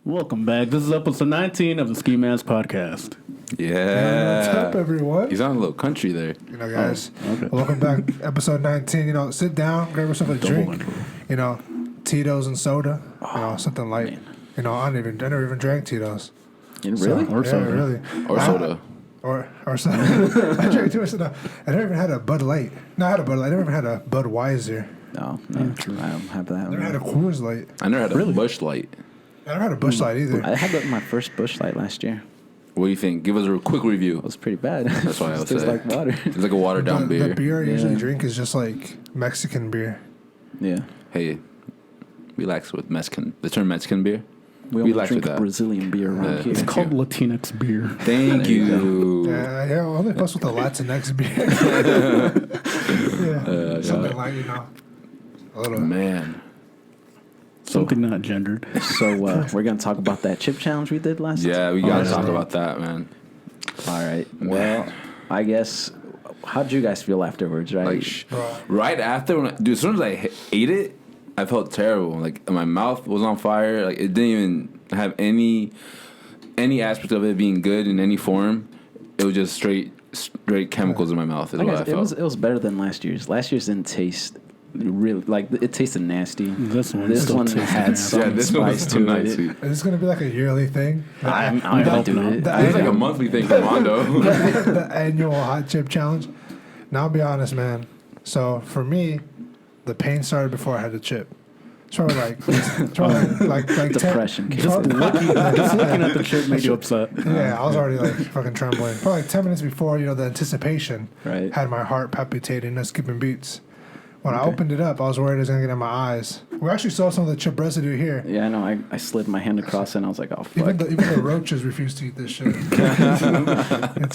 Welcome back. This is episode 19 of the Ski Man's Podcast. Yeah. What's up, everyone? He's on a little country there. Guys, okay. welcome back. Episode 19. Sit down, grab yourself a drink. Tito's and soda. Something light. Man. I never even drank Tito's. Really? Or soda. Really. Or soda. Or soda. I drank too much soda. I never even had a Bud Light. No, I had a Bud Light. I never even had a Budweiser. No, true. I don't have that. I never had a Coors Light. I never had a Busch Light. I never had a Busch Light either. I had my first Busch Light last year. What do you think? Give us a quick review. It was pretty bad. That's why I was Tastes saying. like water. It's like a watered down beer. The beer I usually drink is just like Mexican beer. Yeah. Hey, relax with Mexican. The term Mexican beer. We only Relax drink with that. Brazilian beer around Yeah. here. It's Thank called you. Latinx beer. Thank you. Yeah, I only fuss with the Latinx beer. Something like, a little. Man. Something not gendered. So we're going to talk about that chip challenge we did last Yeah, we got to yeah. talk about that, man. All right. Well, I guess, how'd you guys feel afterwards, right? Right after, dude, as soon as I ate it, I felt terrible. Like, my mouth was on fire. Like, it didn't even have any aspect of it being good in any form. It was just straight chemicals in my mouth is I what guess I felt. it was better than last year's. Last year's didn't taste really, like, it tasted nasty. This one had some Yeah, this one was spice so to nice. it. Dude. Is this going to be like a yearly thing? I'm going to do it. The It was like a annual- monthly thing for Mondo. the annual hot chip challenge. Now I'll be honest, man. So for me, the pain started before I had the chip. It's probably like Depression. Just looking at the chip made you upset. Yeah, I was already like fucking trembling. Probably like 10 minutes before, the anticipation Right. had my heart palpitating and skipping beats. When I opened it up, I was worried it was gonna get in my eyes. We actually saw some of the chip residue here. Yeah, I know. I slid my hand across it and I was like, oh, fuck. Even the roaches refused to eat this shit. It's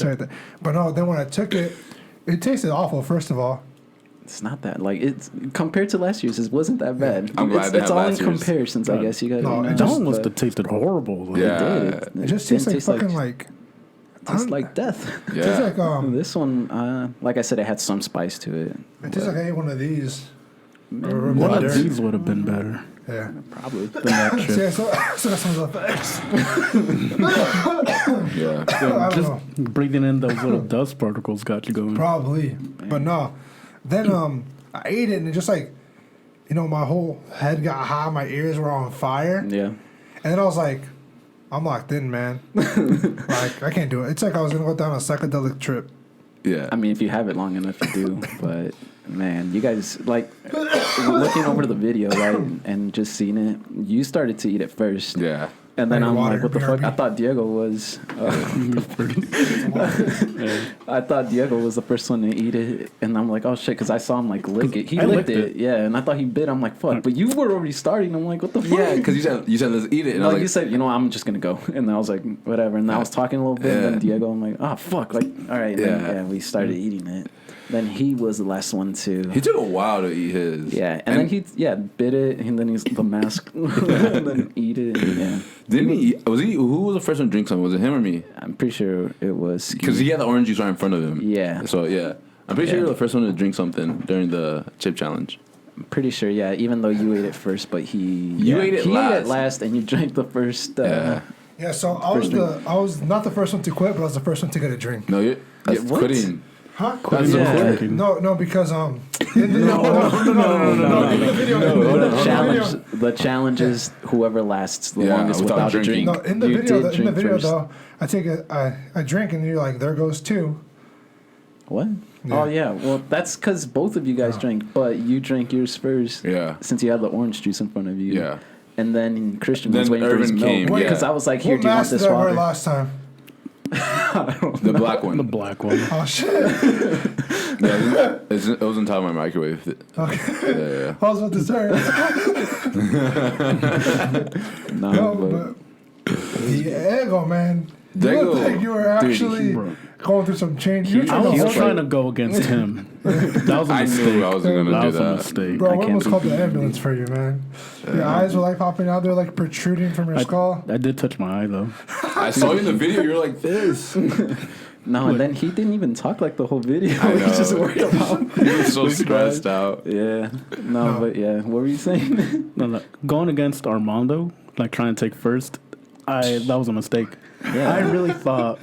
right there. But no, then when I took it, it tasted awful. First of all, It's not that. Like, it's compared to last year's, it wasn't that bad. I'm glad they it's had all in last year's. comparisons, I guess. You got No, it That just- one must have tasted horrible. Like, Yeah. it just tastes like fucking like. tastes like death. It tastes Yeah. like This one, like I said, it had some spice to it. It tastes like I ate one of these. Or One of dirt. these would have been better Yeah. Probably. than that chip. See, so that's some of the effects. Yeah. I don't Just know. breathing in those little dust particles got you going. Probably. But no. Then I ate it and it just like, my whole head got high, my ears were on fire. Yeah. And then I was like, I'm locked in, man. Like, I can't do it. It's like I was going to go down a psychedelic trip. Yeah. I mean, if you have it long enough, you do. But, man, you guys, like, looking over the video, right, and just seeing it, you started to eat it first. Yeah. And then Like I'm water, like, what the fuck? BRB. I thought Diego was. I thought Diego was the first one to eat it, and I'm like, oh shit, because I saw him like lick it. He I licked licked it, yeah, and I thought he bit. I'm like, fuck, but you were already starting. I'm like, what the fuck? Yeah, because you said let's eat it, and I Like was you like, said, I'm just gonna go, and I was like, whatever. And I was talking a little bit, and Yeah. then Diego, I'm like, oh fuck, like, all right, and then, Yeah. we started eating it. Then he was the last one to. he took a while to eat his. Yeah, and then he bit it, and then he's the mask, and then eat it. And, yeah, Didn't he? Who was the first one to drink something? Was it him or me? I'm pretty sure it was Because he had the orange juice right in front of him. Yeah. So yeah, I'm pretty sure Yeah. you're the first one to drink something during the chip challenge. I'm pretty sure, yeah. Even though you ate it first, but he ate it he last. ate it last, and you drank the first. Yeah. Yeah, so I was not the first one to quit, but I was the first one to get a drink. No, that's what? quitting. Huh? That's Yeah. quitting. No, because No. in the video, The challenge is whoever lasts the Yeah, longest without without a drinking. drink. No, in the You video, did drink first. though, I take a drink and you're like, there goes two. What? Yeah. Oh yeah. Well, that's because both of you guys drank, but you drank yours first. Yeah. Since you had the orange juice in front of you. Yeah. And then Christian Then was waiting for his Irvin milk. came, Because yeah. I was like, here, What do you want mask this did I wear water? last time? The black one. The black one. Oh, shit. Yeah, it was on top of my microwave. Okay. Yeah. I was about to say. No, No, but but Diego, man. You Diego, look like you were actually bro. going through some change. You were I trying to was hold trying it. to go against him. That was a I mistake. knew I wasn't gonna that do was a that. mistake. Bro, I we can't almost called the compete. ambulance for you, man. Your eyes were like popping out. They're like protruding from your skull. I did touch my eye though. I saw you in the video. You're like this. no, and then he didn't even talk like the whole video. I He was just know. worried about. You were so stressed out. Yeah. No, but yeah. What were you saying? No, going against Armando, like trying to take first. that was a mistake. Yeah. I really thought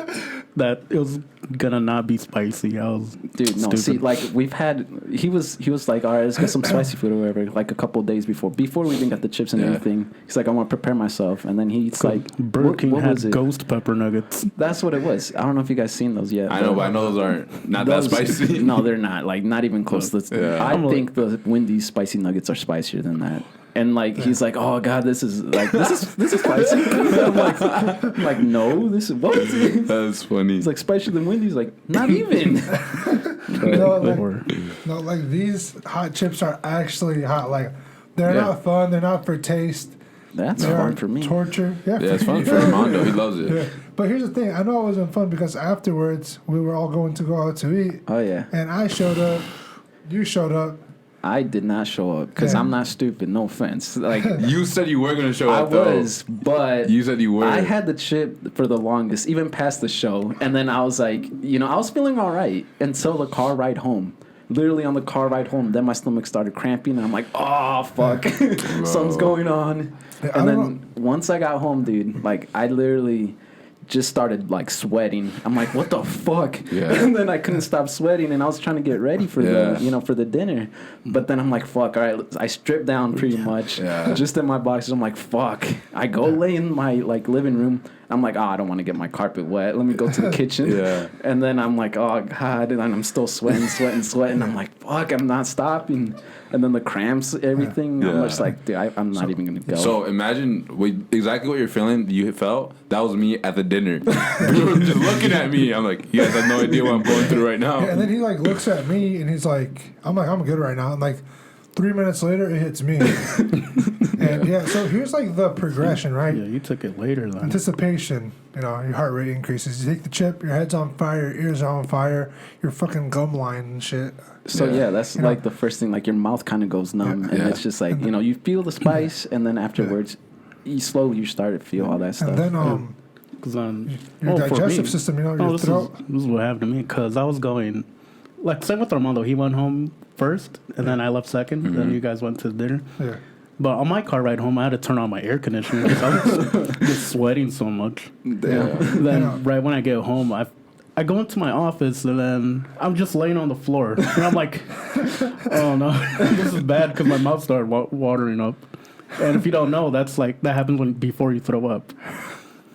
that it was gonna not be spicy. I was Dude, no. stupid. See, like he was like, all right, let's get some spicy food or whatever. Like a couple of days before we even got the chips and Yeah. everything. He's like, I want to prepare myself, and then he's like, Burger King what had was it? ghost pepper nuggets. That's what it was. I don't know if you guys seen those yet. I know, but I know those aren't not that spicy. No, they're not. Like not even close. Yeah. I think the Wendy's spicy nuggets are spicier than that. And like he's like, oh god, this is spicy. I'm like, no, this is what? He's That's funny. like spicier than Wendy's. Like not even. No, They like, were. no, like these hot chips are actually hot. Like they're Yeah. not fun. They're not for taste. That's They are fun for me. torture. Yeah, it's fun for Armando. He loves it. Yeah. But here's the thing. I know it wasn't fun because afterwards we were all going to go out to eat, Oh yeah. and I showed up. You showed up. I did not show up because Yeah. I'm not stupid. No offense. Like You said you were gonna show I up. though. was, but You said you were. I had the chip for the longest, even past the show. And then I was like, I was feeling all right until the car ride home. Literally on the car ride home, then my stomach started cramping. And I'm like, oh, fuck. Something's going on. Yeah, I And don't then once I got home, dude, like, I literally just started, like, sweating. I'm like, what the fuck? Yeah. And then I couldn't stop sweating. And I was trying to get ready for for the dinner. But then I'm like, fuck, all right. I stripped down pretty much. Yeah. Just in my boxes. I'm like, fuck. I go lay in my, like, living room. I'm like, I don't want to get my carpet wet. Let me go to the kitchen. Yeah. And then I'm like, oh, God. And I'm still sweating. I'm like, fuck, I'm not stopping. And then the cramps, everything. I'm Yeah. just like, dude, I'm not even going to go. So imagine exactly what you're feeling. You felt that was me at the dinner. You were just looking at me. I'm like, you guys have no idea what I'm going through right now. Yeah, and then he like looks at me and he's like, I'm good right now. And like 3 minutes later, it hits me. And yeah, so here's like the progression, right? Yeah, you took it later then. Anticipation, your heart rate increases. You take the chip, your head's on fire, your ears are on fire, your fucking gum line and shit. So Yeah. that's You know- like the first thing, like your mouth kind of goes numb, and Yeah. it's just like you feel the spice, and then afterwards, you start to feel all that stuff. And then Cause then, your for digestive me- system, your this throat. is what happened to me because I was going, like, same with Armando. He went home first, and then I left 2nd. Then you guys went to dinner. Yeah. But on my car ride home, I had to turn on my air conditioner because I was just sweating so much. Then Yeah. right when I get home, I go into my office and then I'm just laying on the floor and I'm like, oh no, this is bad because my mouth started watering up. And if you don't know, that happens before you throw up.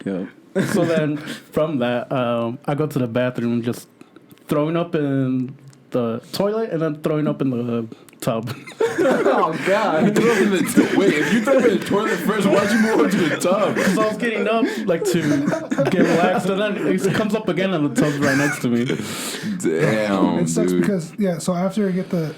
Yeah. So then from that, I go to the bathroom, just throwing up in the toilet and then throwing up in the tub. Oh God. You threw up in the wait, if you threw up in the toilet first, why'd you move on to the tub? Because I was getting up like to get relaxed, and then it comes up again, and the tub's right next to me. Damn, It sucks dude. because so after you get you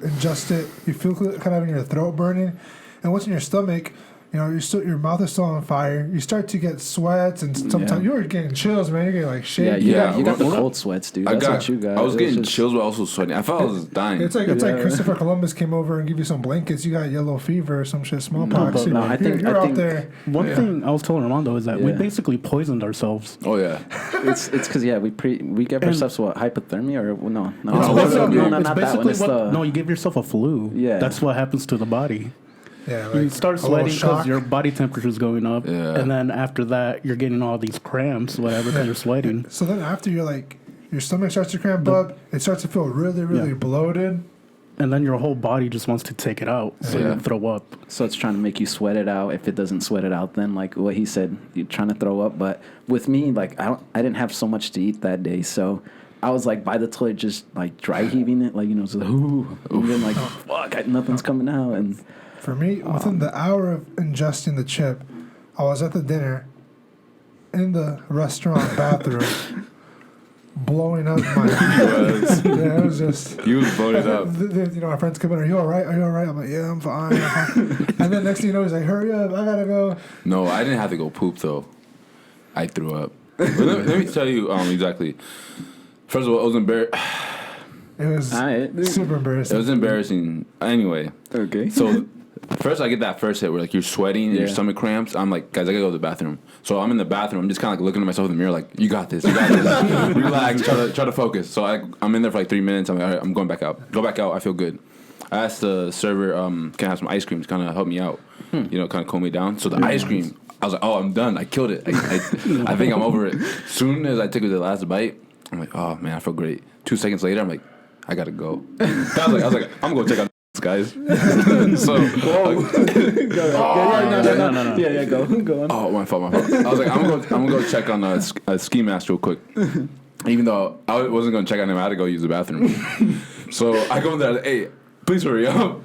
ingest it, you feel kind of in your throat burning, and what's in your stomach, your mouth is still on fire. You start to get sweats, and sometimes you're getting chills, man. You're getting like shit. Yeah, you got the what- cold sweats, dude. That's what you got. I was It getting just- chills, but also sweating. I felt I was dying. It's like Christopher Columbus came over and give you some blankets. You got yellow fever or some shit, smallpox. but no, I think- you're I out think- there. One thing I was telling Armando is that we Yeah. basically poisoned ourselves. Oh yeah, It's because we give ourselves what, hypothermia or no It's no, basically- no, no, not it's that one. basically It's the no, you give yourself a flu. Yeah. That's what happens to the body. Yeah, You like start a little sweating because shock. your body temperature is going up, Yeah. and then after that, you're getting all these cramps, whatever, because you're sweating. So then after you're like, your stomach starts to cramp up. It starts to feel really, really Yeah. bloated. And then your whole body just wants to take it out, so Yeah. you throw up. So it's trying to make you sweat it out. If it doesn't sweat it out, then like what he said, you're trying to throw up. But with me, like I didn't have so much to eat that day, so I was like by the toilet, just like dry heaving it, like just like, ooh, and then like fuck, nothing's coming out. And For me, within the hour of ingesting the chip, I was at the dinner in the restaurant bathroom, blowing up my. Yeah, it was just. you was bloated up. My friends come in. Are you all right? Are you all right? I'm like, yeah, I'm fine. And then next thing you know, he's like, hurry up, I gotta go. No, I didn't have to go poop though. I threw up. But let me tell you exactly. First of all, it was embarrassing. It was Alright. super It embarrassing. was embarrassing. Anyway, okay, so first I get that first hit where like you're sweating and your Yeah. stomach cramps. I'm like, guys, I gotta go to the bathroom. So I'm in the bathroom. I'm just kind of like looking at myself in the mirror, like, you got this, you got this. Relax, try to focus. So I'm in there for like 3 minutes. I'm like, all right, I'm going back out. Go back out. I feel good. I asked the server, can I have some ice cream to kind of help me out? Kind of calm me down. So the ice cream, I was like, oh, I'm done. I killed it. I think I'm over it. Soon as I took the last bite, I'm like, oh man, I feel great. 2 seconds later, I'm like, I gotta go. I was like, I'm gonna check out this, guys. So, No. Yeah, go on. oh, my fault. I was like, I'm gonna go check on a ski mask real quick. Even though I wasn't gonna check on him, I had to go use the bathroom. So I go in there, like, hey, please hurry up.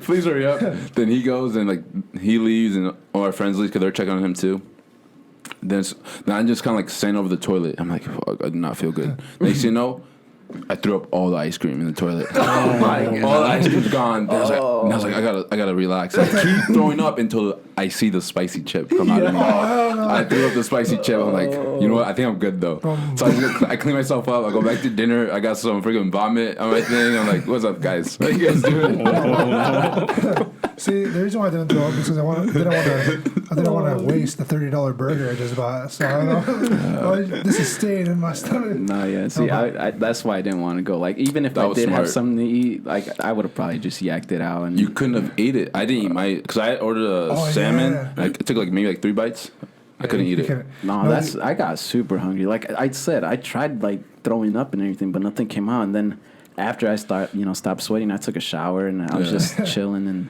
Then he goes and like he leaves, and all our friends leave because they're checking on him too. Then I'm just kind of like standing over the toilet. I'm like, fuck, I do not feel good. Next thing you know, I threw up all the ice cream in the toilet. Oh my God. All the ice cream's gone. Then I was like, I gotta relax. I keep throwing up until I see the spicy chip come out of me. I threw up the spicy chip. I'm like, you know what? I think I'm good though. So I clean myself up. I go back to dinner. I got some freaking vomit on my thing. I'm like, what's up, guys? What you guys doing? See, the reason why I didn't throw up because I didn't want to waste the $30 burger I just bought. So I don't know. This is staying in my stomach. No, yeah. See, I that's why I didn't want to go. Like, even if That I was did have smart. something to eat, like I would have probably just yacked it out. And You couldn't have ate it. I didn't eat my because I ordered a Oh, salmon. yeah. I took like maybe like 3 bites. I couldn't eat it. No, I got super hungry. Like I said, I tried like throwing up and everything, but nothing came out. And then after I stopped sweating, I took a shower and I was just chilling. And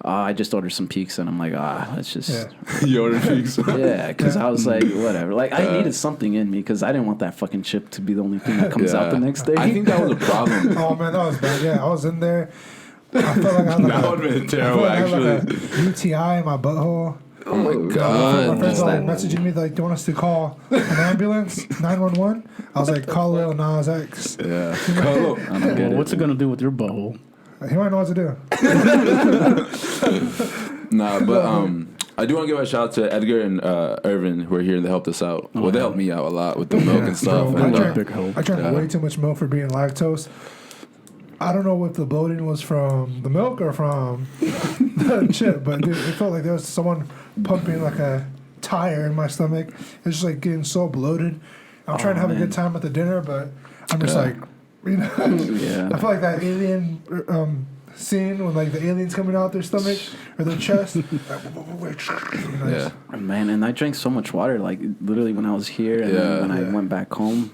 I just ordered some pizza, and I'm like, let's just You ordered pigs. yeah, because I was like, whatever. Like I needed something in me because I didn't want that fucking chip to be the only thing that comes out the next day. I think that was a problem. Oh man, that was bad. Yeah, I was in there. I felt like I had like That would have been terrible, I had actually. like a UTI in my butthole. Oh my My god. friends were that? messaging me like, "Do you want us to call an ambulance, 911?" I was like, "Call Lil Nas X." Yeah. I don't get it. What's it gonna do with your butthole? He might know what to do. Nah, but I do want to give a shout out to Edgar and Irvin who are here. They helped us out. Well, they helped me out a lot with the milk and stuff. Bro, And, I big help. I drank way too much milk for being lactose. I don't know if the bloating was from the milk or from the chip, but dude, it felt like there was someone pumping like a tire in my stomach. It's just like getting so bloated. I'm trying to have a good time at the dinner, but I'm just like, you know, Yeah. I feel like that alien scene when like the aliens coming out their stomach or their chest. yeah. Man, and I drank so much water, like literally when I was here and then when I went back home.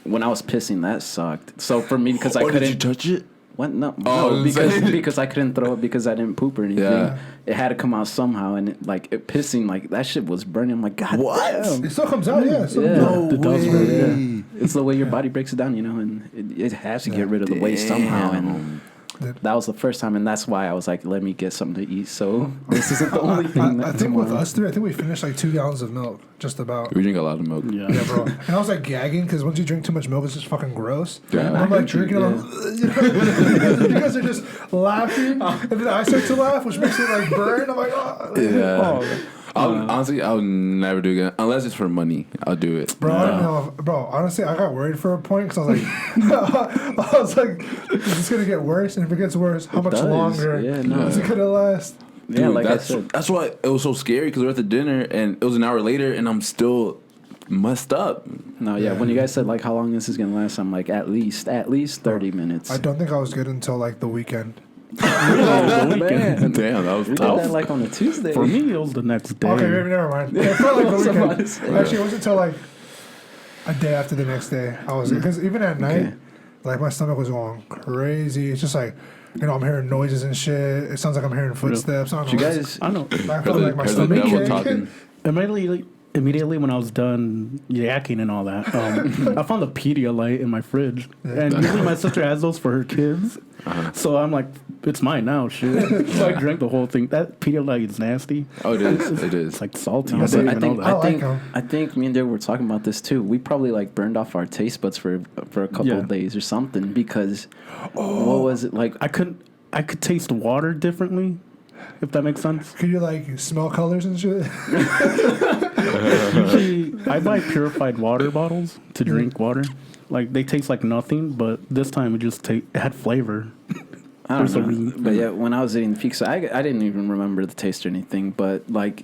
When I was pissing, that sucked. So for me, because I Did you couldn't. touch it? What? No, Oh, no, insane. because I couldn't throw it because I didn't poop or anything. Yeah. It had to come out somehow, and pissing like that shit was burning. I'm like, God damn. It still comes out, yeah. It still Yeah. comes out. It does hurt, Yeah. It's the way your body breaks it down, you know, and it has to get rid of the waste somehow. And that was the first time, and that's why I was like, let me get something to eat. So this isn't the only thing. I think with us three, I think we finished like 2 gallons of milk, just about. We drink a lot of milk. Yeah. Yeah, bro. And I was like gagging because once you drink too much milk, it's just fucking gross. Yeah. And I'm like drinking, I'm like, you guys are just laughing, and then I start to laugh, which makes it like burn. I'm like, oh. Yeah. Honestly, I would never do it again unless it's for money. I'll do it. Bro, I don't know. Bro, honestly, I got worried for a point because I was like, is this gonna get worse? And if it gets worse, how much does. longer Yeah, no. is it gonna last? Yeah, Dude, like I that's, said. that's why it was so scary because we were at the dinner and it was an hour later and I'm still messed up. No, yeah. When you guys said like how long this is gonna last, I'm like at least 30 minutes. I don't think I was good until like the weekend. Man. Damn, that was We did tough. that like on a Tuesday. For me, it was the next day. Okay, maybe never mind. It felt like the Somebody weekend. said. Actually, it wasn't until like a day after the next day. I was because even at night, Okay. like my stomach was going crazy. It's just like, you know, I'm hearing noises and shit. It sounds like I'm hearing footsteps. I don't Did you know. guys? I know. I felt like my Heard the stomach devil kicking. talking. Immediately when I was done yakking and all that, I found a Pedialyte in my fridge, and usually my sister has those for her kids. So I'm like, it's mine now, shit. So I drank the whole thing. That Pedialyte is nasty. Oh, it is. It is. It's like salty. No, I didn't but even know that. like 'em. I think me and Dave were talking about this too. We probably like burned off our taste buds for a couple Yeah. of days or something because what was it like? I could taste water differently, if that makes sense. Could you like smell colors and shit? Usually, I buy purified water bottles to drink water. Like they taste like nothing, but this time it had flavor. I don't for some know. reason. But yeah, when I was eating pizza, I didn't even remember the taste or anything. But like,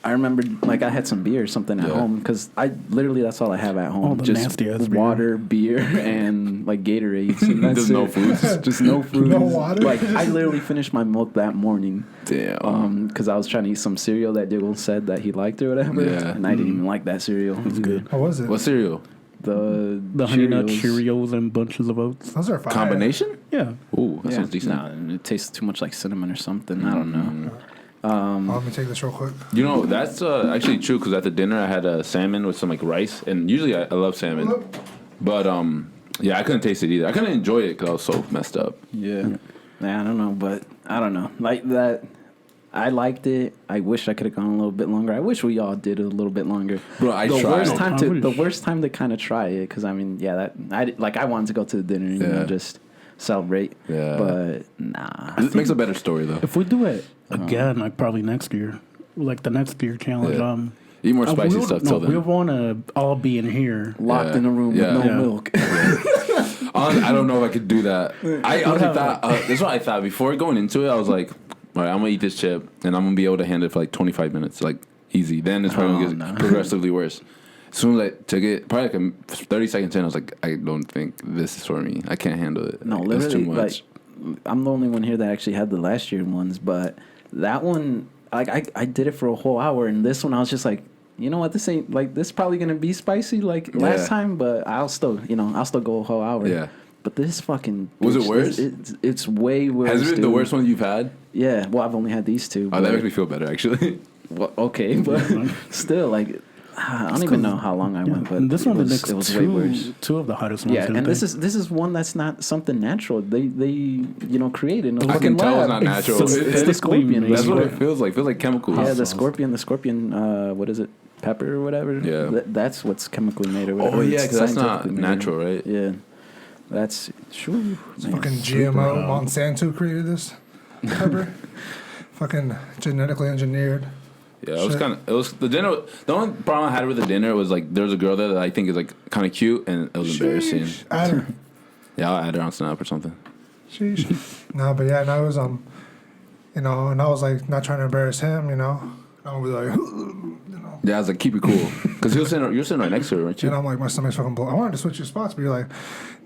I remember like I had some beer or something at Yeah. home because I literally that's all I have at home. Oh, the just nasty-ass beer. water, beer, and like Gatorades. And that's There's no it. foods. Just no food. No water? Like I literally finished my milk that morning. Damn. Because I was trying to eat some cereal that Diggle said that he liked or whatever. Yeah. And I didn't even like that cereal. It was good. What was it? What cereal? The Honey Nut Cheerios and bunches of oats. Those are fire. Combination? Yeah. Ooh, that sounds decent. Nah, it tastes too much like cinnamon or something. I don't know. Let me take this real quick. You know, that's actually true because at the dinner I had salmon with some like rice, and usually I love salmon, but yeah, I couldn't taste it either. I couldn't enjoy it because I was so messed up. Yeah. I don't know, but I don't know. Like that, I liked it. I wish I could have gone a little bit longer. I wish we all did it a little bit longer. Bro, I the tried. worst time to I the wish. worst time to kind of try it because I mean, yeah, I wanted to go to the dinner and you Yeah. know just celebrate. Yeah. but nah. It makes a better story though. If we do it again, like probably next year, like the next year challenge, Yeah. Eat more spicy stuff till we then. want to all be in here. Locked Yeah. in a room Yeah. with no Yeah. milk. I don't know if I could do that. I honestly thought that's what I thought before going into it. I was like, all right, I'm gonna eat this chip and I'm gonna be able to handle it for like 25 minutes, like easy. Then it's probably gonna get progressively worse. As soon as I took it, probably like 30 seconds in, I was like, I don't think this is for me. I can't handle it. No, Like, literally, it's too much. like I'm the only one here that actually had the last year ones, but that one, like I did it for a whole hour, and this one I was just like, you know what, this ain't like this probably gonna be spicy like last Yeah. time, but I'll still go a whole hour. Yeah. But this fucking Was it bitch, worse? It's way worse. Has it been the dude. worst one you've had? Yeah. Well, I've only had these two. Oh, that but- makes me feel better actually. well, okay, but still, like I don't even know how long I went, but And this one, it was, the next way worse. two of the hottest ones. Yeah, didn't and they? this is one that's not something natural. They created in a I fucking can tell lab. it's not natural. It's It's the scorpion. That's what Basically. it feels like. It feels like chemicals. Yeah, the sauce. scorpion. What is it? Pepper or whatever. Yeah. That's what's chemically made or whatever. Oh yeah, It's because that's not scientifically made. natural, right? Yeah, that's true. Fucking GMO Monsanto created this pepper. Fucking genetically engineered. Yeah, it was Shit. kind of. It was the dinner. The only problem I had with the dinner was like there was a girl there that I think is like kind of cute, and it was embarrassing. Sheesh. Add her. Yeah, I'll add her on Snap or something. Sheesh. No, but yeah, and I was you know, and I was like not trying to embarrass him, you know. I was like, you know. Yeah, I was like, keep it cool, because you're sitting right next to her, weren't And you? I'm like, my stomach's fucking blown. I wanted to switch your spots, but you're like,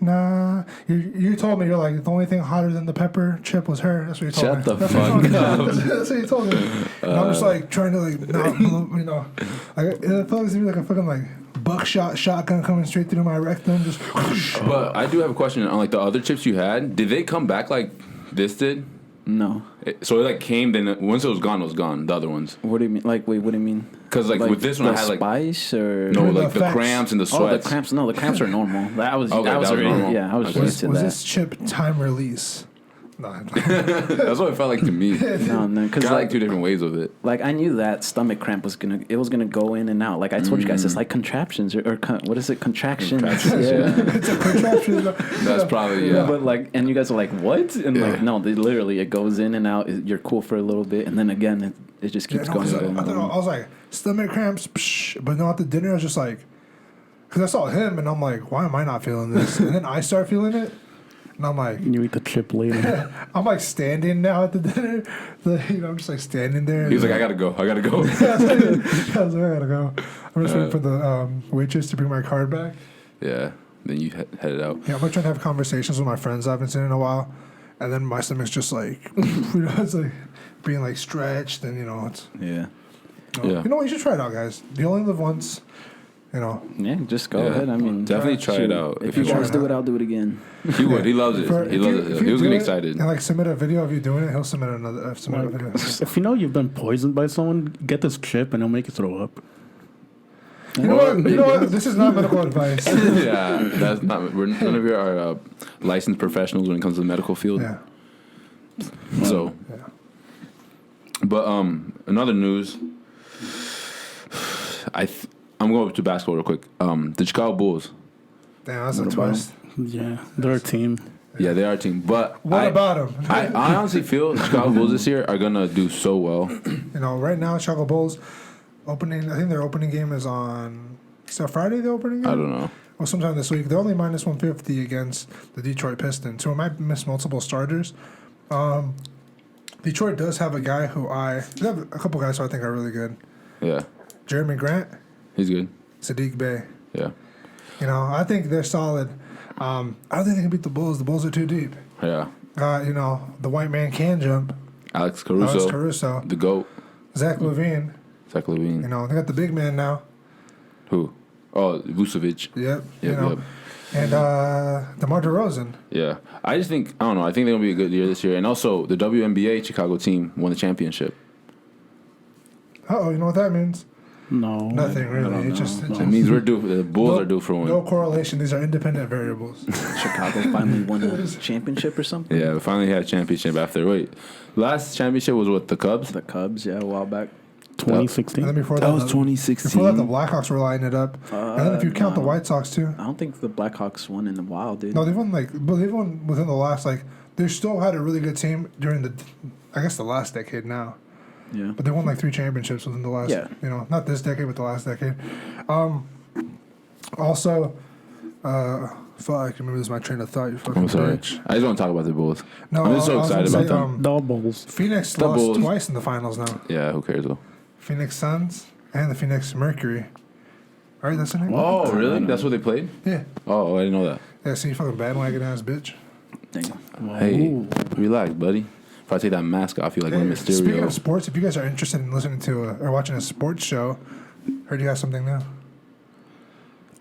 nah. You told me, you're like, the only thing hotter than the pepper chip was her. That's what you told Shut me. the That's what you fuck told me. up. That's what you told me. And I'm just like trying to like not, you know, like it felt like to me like a fucking like buckshot shotgun coming straight through my rectum. Just But I do have a question on like the other chips you had. Did they come back like this did? No. So it like came, then once it was gone, the other ones. What do you mean? Like, wait, what do you mean? Because like with this one, I the had like spice or no, The like the effects. cramps and the Oh, the sweats. cramps. No, the cramps are normal. That was Okay, that was that was already normal. yeah. I was Okay. used to was that. this chip time release? No, That's what it felt like to me. No, because Got like like two different ways of it. like I knew that stomach cramp was gonna go in and out. Like I told you guys, it's like contraptions or what is it? Contractions. Contractions, Yeah. it's a contraption. That's probably yeah. But like, and you guys are like, what? And like, no, they literally it goes in and out. You're cool for a little bit, and then again, it just keeps Yeah, no, going. 'cause and going, I and going. was like stomach cramps, psh, but no, at the dinner I was just like, because I saw him and I'm like, why am I not feeling this? And then I start feeling it, and I'm like, You eat the chip later. I'm like standing now at the dinner, you know, I'm just like standing there. He was like, I gotta go. I gotta go. I was like, I gotta go. I'm just waiting for the waitress to bring my card back. Yeah. Then you headed out. Yeah, I'm like trying to have conversations with my friends I haven't seen in a while, and then my stomach's just like, you know, it's like being like stretched, and you know, it's. Yeah. Yeah. You know what? You should try it out, guys. You only live once. You know. Yeah, just go Yeah. ahead. I mean, Definitely try it out. If you try guys it do out. it, I'll do it again. He would. He loves it. For- He if loves you- it. if He you was do getting it excited. And like submit a video of you doing it. He'll submit another. Submit a video. If you know you've been poisoned by someone, get this chip and it'll make you throw up. You know what? You know what? This is not medical advice. Yeah, that's not. None of you are licensed professionals when it comes to the medical field. Yeah. So, Yeah. but another news. I'm going to basketball real quick. The Chicago Bulls. Damn, that's a What about twist. Yeah, they're a team. Yeah, they are a team. But What about him? I honestly feel the Chicago Bulls this year are gonna do so well. You know, right now, Chicago Bulls opening. I think their opening game is on. Is that Friday? The opening game. I don't know. Well, sometime this week. They're only minus 150 against the Detroit Pistons, who might miss multiple starters. Detroit does have a guy who they have a couple guys who I think are really good. Yeah, Jeremy Grant, he's good. Sadiq Bey. Yeah, You know, I think they're solid. I don't think they can beat the Bulls. The Bulls are too deep. yeah. You know, the white man can jump. Alex Caruso, Alex Caruso, the GOAT. Zach LaVine. Zach LaVine. You know, they got the big man now. Who? Oh, Vucevic. Yep. You Yep, know, yep. and DeMar DeRozan. Yeah, I just think I don't know. I think they're gonna be a good year this year, and also the WNBA Chicago team won the championship. Oh, you know what that means? No. Nothing really. It means we're due. The Bulls are due for one. No correlation. These are independent variables. Chicago finally won a championship or something. Yeah, we finally had a championship after. Wait, last championship was with the Cubs. The Cubs, yeah, a while back. 2016. And then before That that, was Before that, 2016. the Blackhawks were lining it up. And then if you count the White Sox too, I don't think the Blackhawks won in a while, dude. no, they've won they've won within the last they still had a really good team during I guess the last decade now. Yeah. But they won 3 championships within the last, Yeah. you know, not this decade, but the last decade. Also, fuck, remember this is my train of thought, you fucking I'm sorry. bitch. I just want to talk about the Bulls. No, I'm just so I was excited gonna about say, them. Doubles. Phoenix The lost Bulls. twice in the finals now. Yeah, who cares though? Phoenix Suns and the Phoenix Mercury. All right, that's the name? Oh, really? That's what they played? Yeah. Oh, I didn't know that. Yeah, see, you fucking bandwagon ass bitch. Dang. Hey, relax, buddy. If I take that mask off, you like Rey Speaking Mysterio. of sports, if you guys are interested in listening to or watching a sports show, heard you got something new.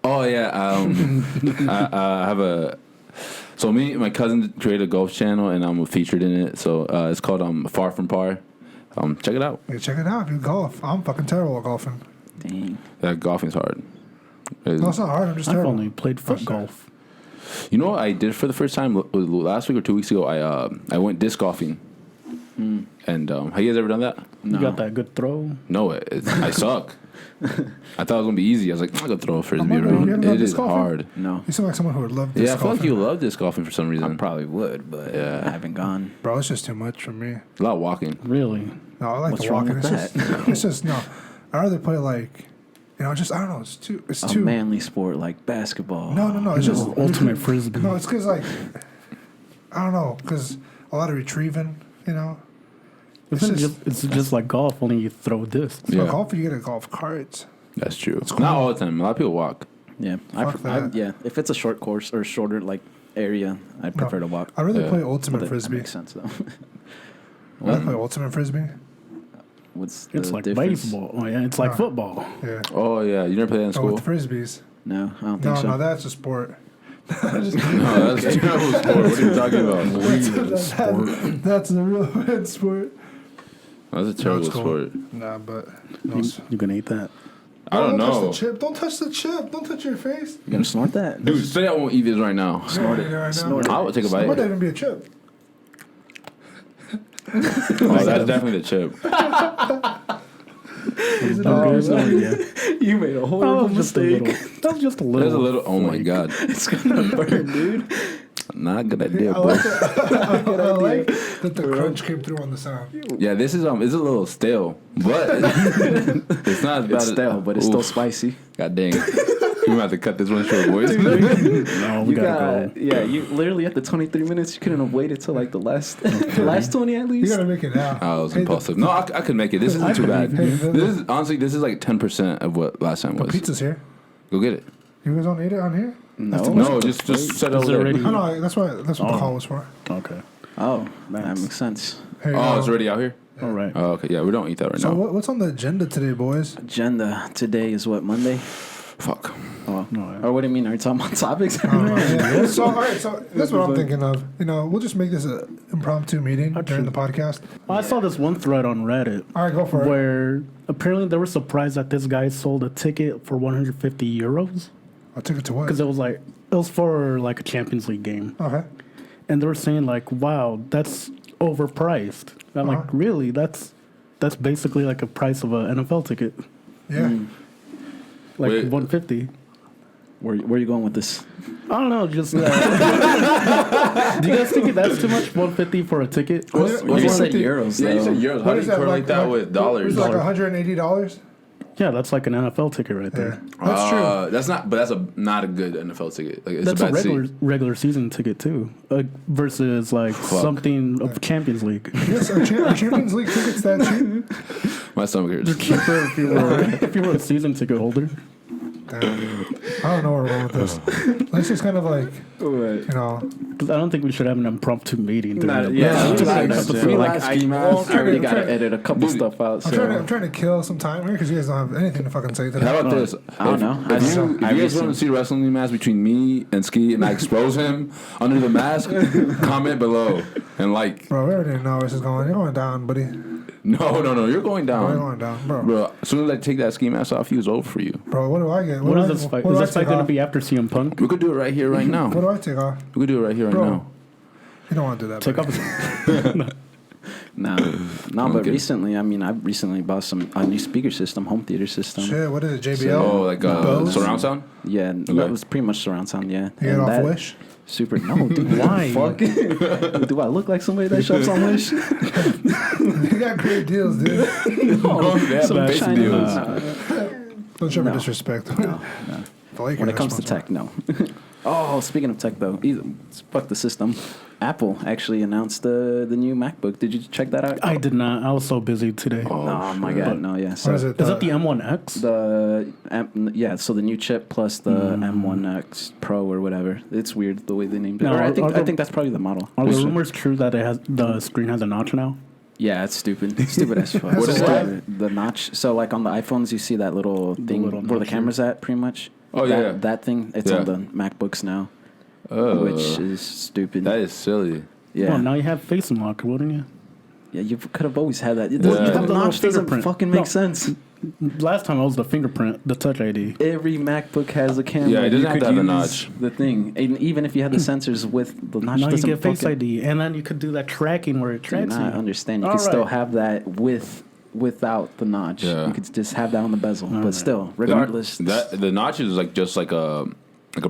Oh yeah, I have a. So me and my cousin created a golf channel, and I'm featured in it. So it's called Far From Par. Check it out. Hey, check it out if you golf. I'm fucking terrible at golfing. Dang. That golfing's hard. No, it's not hard. I'm just I've terrible. only played foot sorry. golf. You know what I did for the first time last week or 2 weeks ago? I went disc golfing. And have you guys ever done that? You got that good throw? No, I suck. I thought it was gonna be easy. I was like, I'm gonna throw a frisbee not- you around. haven't done It is disc golfing? hard. No. You seem like someone who would love Yeah, disc I feel like golfing. you love disc golfing for some I reason. probably would, but Yeah. I haven't gone. Bro, it's just too much for me. A lot of walking. Really? No, I like What's the wrong walking. with It's just, it's just no. I'd rather play I don't know. It's A too. manly sport like basketball. No. It's just Ultimate frisbee. No, it's because I don't know, because a lot of retrieving. You know, It's just like golf, only you throw discs. for Yeah, golf you get a golf carts. that's true. cool. Not all the time. A lot of people walk. Yeah. Fuck that. Yeah. If it's a short course or shorter area, I prefer to walk. I'd rather Yeah. play Well, ultimate that frisbee. makes sense though. I'd rather play ultimate frisbee. What's It's the like difference? baseball. Oh, yeah, it's like No. football. Yeah. Oh yeah, you never played that in Oh, school? with frisbees. No, I don't think No, so. that's a sport. No, that's a terrible sport. What are you talking about? That's a real bad sport. That's a terrible cool. sport. Nah, but no. You can eat that. I don't Touch know. the chip. Don't touch the chip. Don't touch your face. You gonna snort that? Dude, say I won't eat this right now. Snort it. Right Snort now. I would take a It might not bite. even be a chip. Oh, that's definitely the chip. You made a That horrible was just a mistake. little. That was just a little. There's a little. Oh my flake. god, It's gonna burn, dude. not a good idea, I bro. like that. I like that the crunch came through on the sound. Yeah, this is it's a little stale, but it's not as bad. It's as, stale, but it's still Oof. spicy. God dang. We might have to cut this one short, boys. No, we You gotta go. yeah, you literally at the 23 minutes, you couldn't have waited till like the last last 20 at You least. gotta make it now. I was Hey, impulsive. No, I could make it. This isn't I too bad. believe you. This is honestly, this is like 10% of what last time The was. pizza's here. Go get it. You guys don't eat it on here? No. No, just set it Is over it there. ready? Oh, no, that's what the call was for. Okay. Oh, that makes sense. Here you Oh, go. it's already out here. All right. Oh, okay. Yeah, we don't eat that right So now. what's on the agenda today, boys? Agenda today is what, Monday? Fuck. Oh, No, or what do you mean? Are you talking about topics? Yeah. So, all right, so that's what I'm thinking of. You know, we'll just make this an impromptu meeting during the podcast. I saw this one thread on Reddit All right, go for it. where apparently they were surprised that this guy sold a ticket for 150 euros I'll take it to what? because it was for like a Champions League game, Okay. and they were saying like, "Wow, that's overpriced." And I'm like, Uh-huh. "Really? That's basically like a price of an NFL ticket, Yeah. like Wait. 150." Where are you going with this? I don't know, just. Do you guys think that's too much? 150 for a ticket? What's You said 150? euros, Yeah, you said though. euros. How What do is you that, correlate that with dollars? It's like Dollar. $180. Yeah, that's like an NFL ticket right Yeah. there. That's true. That's not, but that's not a good NFL ticket. Like it's That's a a bad regular seat. regular season ticket too, versus like Fuck. something of Champions League. Yes, our Champions League tickets that cheap. My stomach They're hurts. cheaper if you were a season ticket holder. Damn. I don't know where we're going with this. Let's just kind of like, you know, 'Cause I don't think we should have an impromptu meeting. during Nah, the- yeah, Just like, like I, feel like I, ski mask. I already I'm got to trying- edit a couple stuff out. I'm So trying to kill some time here because you guys don't have anything to fucking say today. How about this? I don't know. If you, I guys recently- want to see a wrestling match between me and Ski and I expose him under the mask, comment below and like. Bro, we already know where this is going. You're going down, buddy. No, you're going Bro, you're down. going down, bro. Bro, as soon as I take that ski mask off, he was over for you. Bro, what do I get? What do is I- this fight? what Is do I this fight take going to off? be after CM Punk? We could do it right here, right now. What do I take off? We could do it right here, right Bro, now. You don't want to do that, Take buddy. off. no, but Okay. recently, I mean, I recently bought a new speaker system, home theater system. Shit, what is it, JBL? Oh, like Bose? surround sound? Yeah, that was pretty much surround sound. Yeah, You get And off that- Wish? Super. No, dude. Why? Fuck. Do I look like somebody that shops on Wish? You got great deals, dude. Oh, they have Some basic China- deals. Don't show me No. disrespect. No. The Lakers When it are comes to sponsored. tech, no. Oh, speaking of tech, though, fuck the system. Apple actually announced the new MacBook. Did you check that out? I did not. I was so busy today. Oh my god, no, yeah. So What is it? Is it the M1X? yeah, so the new chip plus the M1X Pro or whatever. It's weird the way they named it. No, Or I are the- think that's probably the model. Are the rumors true that the screen has a notch now? Yeah, it's stupid. Stupid as fuck. What is that? The notch. So like on the iPhones, you see that little thing little where the notch, camera's at, pretty much. Oh, that, yeah. that thing. It's Yeah. on the MacBooks now, Oh, which is stupid. that is silly. yeah. Well, now you have Face Unlock, wouldn't you? Yeah, you could have always had that. Yeah. The You have the little notch doesn't fingerprint. fucking No. make sense. Last time I was the fingerprint, the Touch ID. Every MacBook has a camera. Yeah, it doesn't You have could to have the use notch. The thing, and even if you had the sensors with the notch, Now you doesn't get Face fucking- ID, and then you could do that tracking where it Do tracks not you. understand. You All could still right. have that without the notch. Yeah. You could just have that on the bezel. But right. still, regardless, The notch is just like a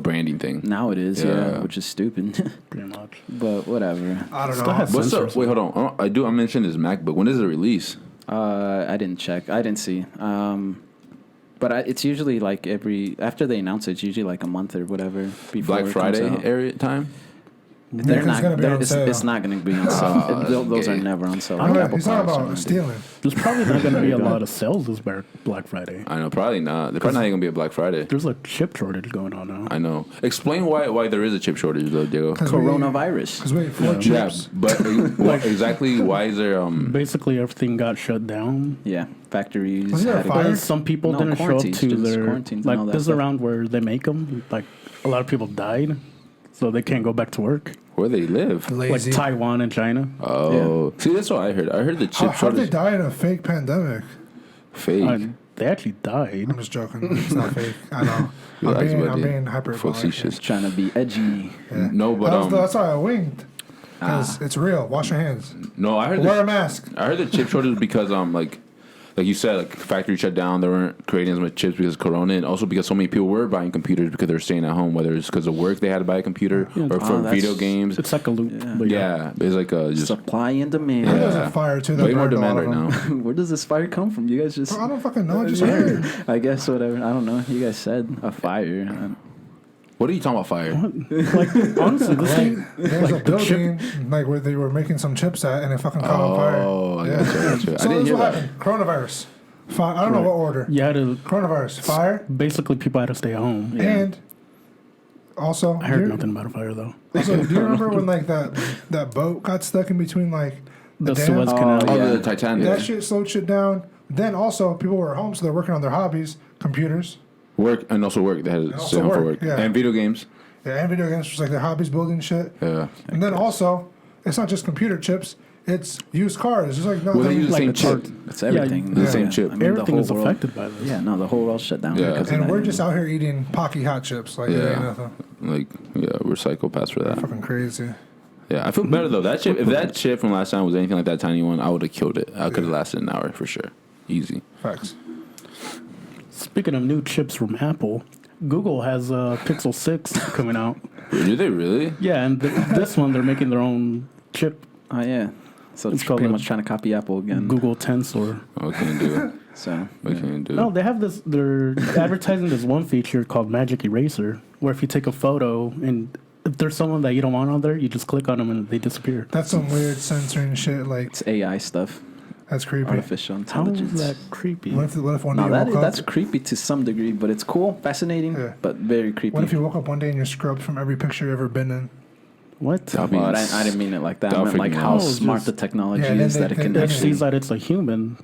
branding thing. now it is, Yeah. which is stupid. Pretty much. but whatever. I don't Still know. has What's up? sensors. Wait, hold on. I mentioned this MacBook. When does it release? I didn't check. I didn't see. But it's usually like after they announce it, it's usually like a month or whatever before Black it comes Friday out. area time? They're It's not. gonna be they're- on it's, sale. it's not going to be on sale. Those are okay. never on sale. I Like know, Apple he's talking products are about not. stealing. There's probably not going to be a lot of sales this Black Friday. I know, probably not. They're probably not even gonna be a Black Friday. There's a chip shortage going on now. I know. Explain why there is a chip shortage though, Diego. Coronavirus. Because wait, 4 Yeah, chips. but exactly why is there Basically, everything got shut down. Yeah, factories. Was there a had to fire? go- Because some people No, didn't show up quarantines, to just their quarantines and all like that this is stuff. around where they make them. Like a lot of people died, so they can't go back to work. where they live. Lazy. Like Taiwan and China. Oh, see, that's what I heard. I heard the chip How did they shortage die in a fake pandemic? fake. They actually died. I'm just joking. It's not fake. I know. Relax, I'm buddy. being hyperbolic. Facetious. Trying to be edgy. Yeah. No, but That's why I winked. Because it's real. Wash your hands. no, I heard Wear a the, mask. I heard the chip shortage because like you said, like factory shut down. They weren't creating as much chips because of Corona, and also because so many people were buying computers because they were staying at home. Whether it's because of work, they had to buy a computer, Yeah. or for Oh, that's- video games. It's like a loop. Yeah. But Yeah, it's like just Supply and demand. I know there's Yeah. a fire too. That way more burned a lot demand right of them. now. Where does this fire come from? You guys just. Bro, I don't fucking know. I just heard. I guess whatever. I don't know. You guys said a fire. What are you talking about? Fire? like honestly, this thing. There was a the chip- building like where they were making some chips at, and it fucking caught on fire. Oh, I Yeah. gotcha. I So didn't this hear is what that. happened. Coronavirus. I don't know what order. You had to Coronavirus. Fire. basically people had to stay home. And also, I heard do you- nothing about a fire though. Also, do you remember when like that boat got stuck in between like The dam? Suez Canal. Oh, Yeah. the Titanic. That shit slowed shit down. Then also people were at home, so they're working on their hobbies, computers, Work and also work. They had to also stay home for work, work yeah. and video games. yeah, and video games, just like their hobbies, building shit. Yeah. And then also, it's not just computer chips; it's used cars. It's like Well, they use the Like same the chip. It's everything. the same chip. I mean, Everything the is whole world- affected by this. Yeah, no, the whole world shut down. Yeah. because of and that. we're just out here eating Pocky hot chips. Like it ain't Yeah. nothing. Like, yeah, we're psychopaths for that. Fucking crazy. Yeah, I feel better though. That chip, if that chip from last time was anything like that tiny one, I would have killed it. I could have lasted an hour for sure, easy. Facts. Speaking of new chips from Apple, Google has a Pixel 6 coming out. Do they really? Yeah, and this one they're making their own chip, Oh yeah. So it's It's called pretty a much trying to copy Apple again. Google Tensor. What can you do? So What can you do? No, they have this. They're advertising this one feature called Magic Eraser, where if you take a photo and if there's someone that you don't want on there, you just click on them and they disappear. That's some weird censoring shit. Like it's AI stuff. That's creepy. artificial How is intelligence. that creepy? What if one day No, you woke up? that's creepy to some degree, but it's cool, fascinating, Yeah. but very creepy. What if you woke up one day and you're scrubbed from every picture you've ever been in? What? That'd be Well, I didn't mean it like that. I That'll meant like freak me how out. smart Just- the technology Yeah, and then is that they- it can they- It actually. sees that it's a human.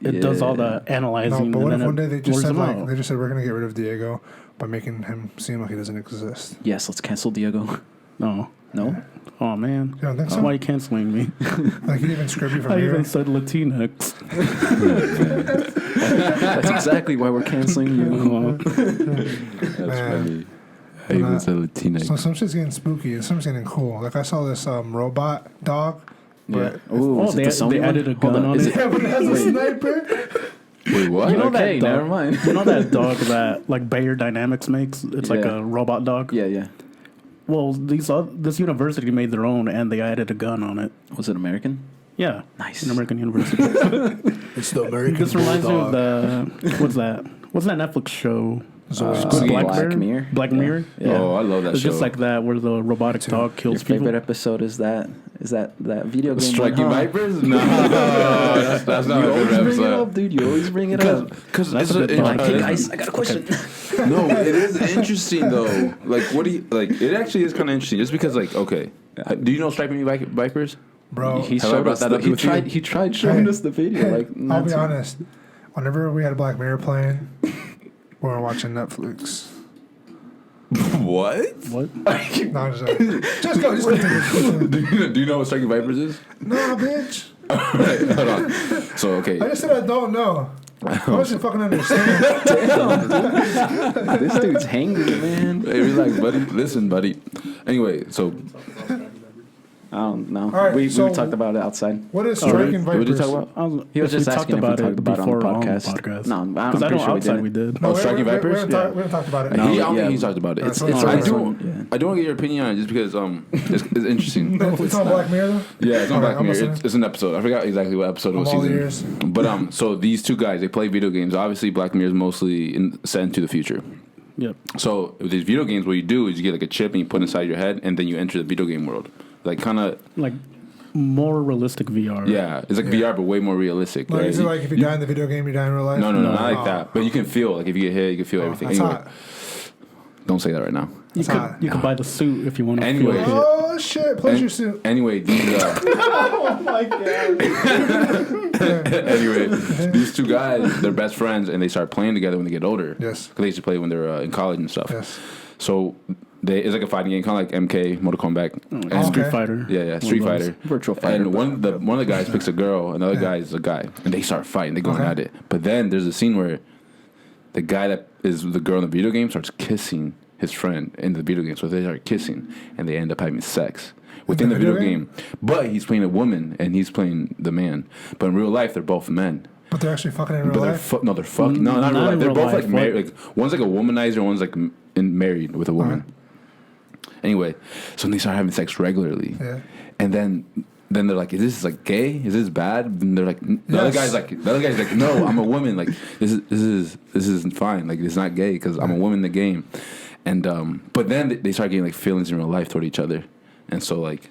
It does all the No, analyzing, but what and if then one day it they just blurs said them like out. they just said we're gonna get rid of Diego by making him seem like he doesn't exist? Yes, let's cancel Diego. No. No, Oh man. You don't think Why so? are you canceling me? Like he even scrub you from I here. even said Latinx. that's exactly why we're canceling you. That's Man. funny. I even said Latinx. So some shit's getting spooky and some shit's getting cool. Like I saw this robot dog, Yeah. but Ooh, Oh, is it the Sony they one? added a Hold gun on is it. yeah, but it has a Wait. sniper. Wait, what? You know Okay, that dog, never mind. You know that dog that like Bayer Dynamics makes? It's like Yeah. a robot dog. Yeah, yeah. Well, this university made their own, and they added a gun on it. Was it American? Yeah, Nice. an American university. It's the American This reminds me of the what's that Netflix show? Squid Game. Black Mirror. Black Mirror. Yeah. Oh, I love that It's show. just like that, where the robotic dog Your kills favorite people. episode is that video game? Striking one, huh? Vipers? No, that's not You my always favorite bring it episode. up, dude. You always bring it up. Because That's it's a good a, point. Like, hey guys, I got a question. no, it is interesting though. Like, what do you like? It actually is kind of interesting, just because, like, okay, do you know Striking Vipers? bro. He Have I showed brought us. that up He with you? tried. He tried showing Hey, us the video. Hey, Like, I'll not be too- honest. Whenever we had Black Mirror playing, we were watching Netflix. What? What? No, I'm just joking. Just go. Just go. Do you know what Striking Vipers is? No, bitch. Alright, hold on. So, okay. I just said I don't know. I wasn't fucking understand. This dude's hangry, man. Hey, relax, buddy. Listen, buddy. Anyway, so I don't know. right, we so- talked about it outside. What is Oh, really? striking what did you vipers? talk about? He was If just we asking if we talked about it on the before podcast. No, I'm because I pretty know sure we outside didn't. we did. Oh, Striking we Vipers? haven't we haven't talked about it. No. I don't yeah. think he's talked about it. That's It's what I I'm a do. saying. yeah. I don't want to get your opinion on it just because it's interesting. It's on Black Mirror though? Yeah, it's on Okay, Black I'm Mirror. listening. It's an episode. I forgot exactly what episode it I'm was. all Season. ears. But so these two guys, they play video games. Obviously, Black Mirror is mostly set into the future. Yep. So with these video games, what you do is you get like a chip and you put it inside your head, and then you enter the video game world. Like kind of, Like more realistic VR. yeah, it's like VR but way more realistic. Like, right? is it like if you die in the video game, you die in real life? No, No. not like Oh. that. But you can feel like if you get hit, you can feel everything. That's Anyway, hot. don't say that right now. You That's could hot. you could buy the suit if you want to Anyway. feel it. Oh shit! Pleasure suit. Anyway, these anyway, these two guys, they're best friends, and they start playing together when they get older. Yes. 'Cause they used to play when they were in college and stuff. Yes. So it's like a fighting game, kind of like MK, Mortal Kombat. And Okay. Street Fighter. Yeah, Street One of those. Fighter. Virtual fighter. And one of the guys picks a girl, another guy is a guy, and they start fighting. They going Okay. at it. But then there's a scene where the guy that is the girl in the video game starts kissing his friend in the video game. So they start kissing, and they end up having sex within the the video video game. But he's playing a woman, and he's playing the man. But in real life, they're both men. But they're actually fucking in real But they're life. no, they're fucking no, not in real Not life. in They're real both life, like married. Like one's like a womanizer, one's like married with a woman. Anyway, so they start having sex regularly, Yeah. and then they're like, "Is this like gay? Is this bad?" And they're like, the other Yes. guy's like, "No, I'm a woman. Like this is fine. Like it's not gay because I'm a woman in the game." And but then they start getting like feelings in real life toward each other, and so like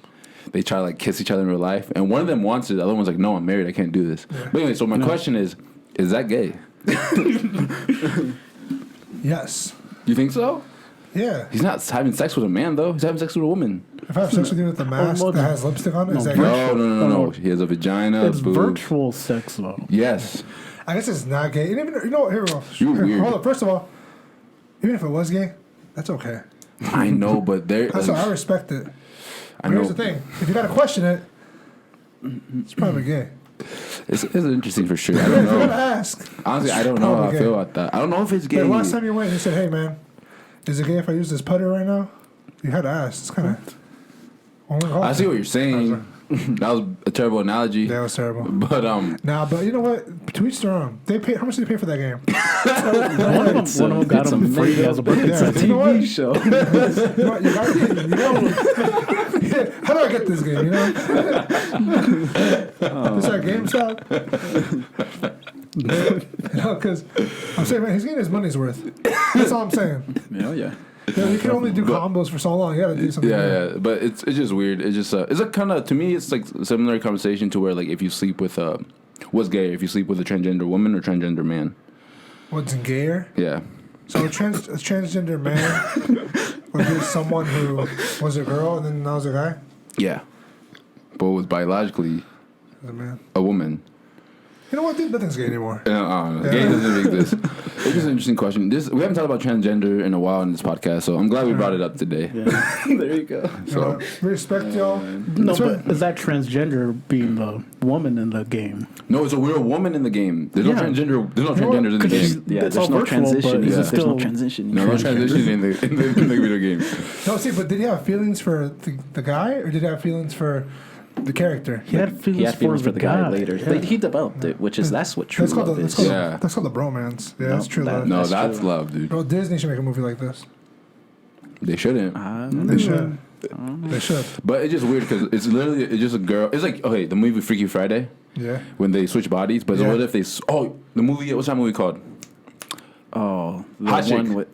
they try to like kiss each other in real life, and one of them wants it, the other one's like, "No, I'm married. I can't do this." But anyway, so my question is that gay? Yes. You think so? Yeah. He's not having sex with a man though. He's having sex with a woman. If I have sex with you with the mask well, that has lipstick on it, is no, that No, gay? no. He has a vagina. It's boobs. virtual sex though. Yes. I guess it's not gay. And even you know what? Here we go. You're Here, weird. hold up. First of all, even if it was gay, that's okay. I know, but there. That's why I respect it. I But know. here's the thing: if you gotta question it, it's probably gay. It's interesting for sure. I don't You gotta know. ask. Honestly, I don't know how I Probably feel gay. about that. I don't know if it's gay. The last time you went, you said, "Hey, man, is it gay if I use this putter right now?" You had to ask. It's kind of. I see what you're saying. That was a terrible analogy. That was terrible. But Nah, but you know what? To each their own. They pay. How much did they pay for that game? One of them got it's a him free as a birthday Yeah. present. You know what? TV show. You know what? You got, you know, how do I get this game? You know, this is our GameStop. You know, because I'm saying, man, he's getting his money's worth. That's all I'm saying. Yeah, yeah. You know, you can only do combos for so long. You got to do something. yeah, but it's just weird. It's just it's like kind of to me it's like a similar conversation to where like if you sleep with what's gay if you sleep with a transgender woman or transgender man? What's gayer? Yeah. So a transgender man would be someone who was a girl and then now is a guy? Yeah. But was biologically A man. a woman. You know what, dude? Nothing's gay anymore. I don't know. Gay doesn't exist. It's just an interesting question. We haven't talked about transgender in a while in this podcast, so I'm glad we brought it up today. there you go. You So know, we respect y'all. No, That's but right. is that transgender being the woman in the game? no, so we're a woman in the game. There's Yeah. no transgender. There's no You know what? transgenders in the 'Cause game. Yeah, It's there's all no virtual, but transition. is it There's no still- transition. No transition in the video game. No, see, but did he have feelings for the guy or did he have feelings for the character? He had feelings, He had feelings for the guy guy later. Yeah. But he developed it, which is that's what true That's called love the, that's is. called, Yeah. that's called the bromance. Yeah, No, that's true that- love. No, That's that's true. love, dude. Bro, Disney should make a movie like this. They shouldn't. They should. They should. But it's just weird because it's just a girl. It's like, okay, the movie Freaky Friday Yeah. when they switch bodies. But Yeah. what if the movie, what's that movie called? Oh, the Hot one Chick. with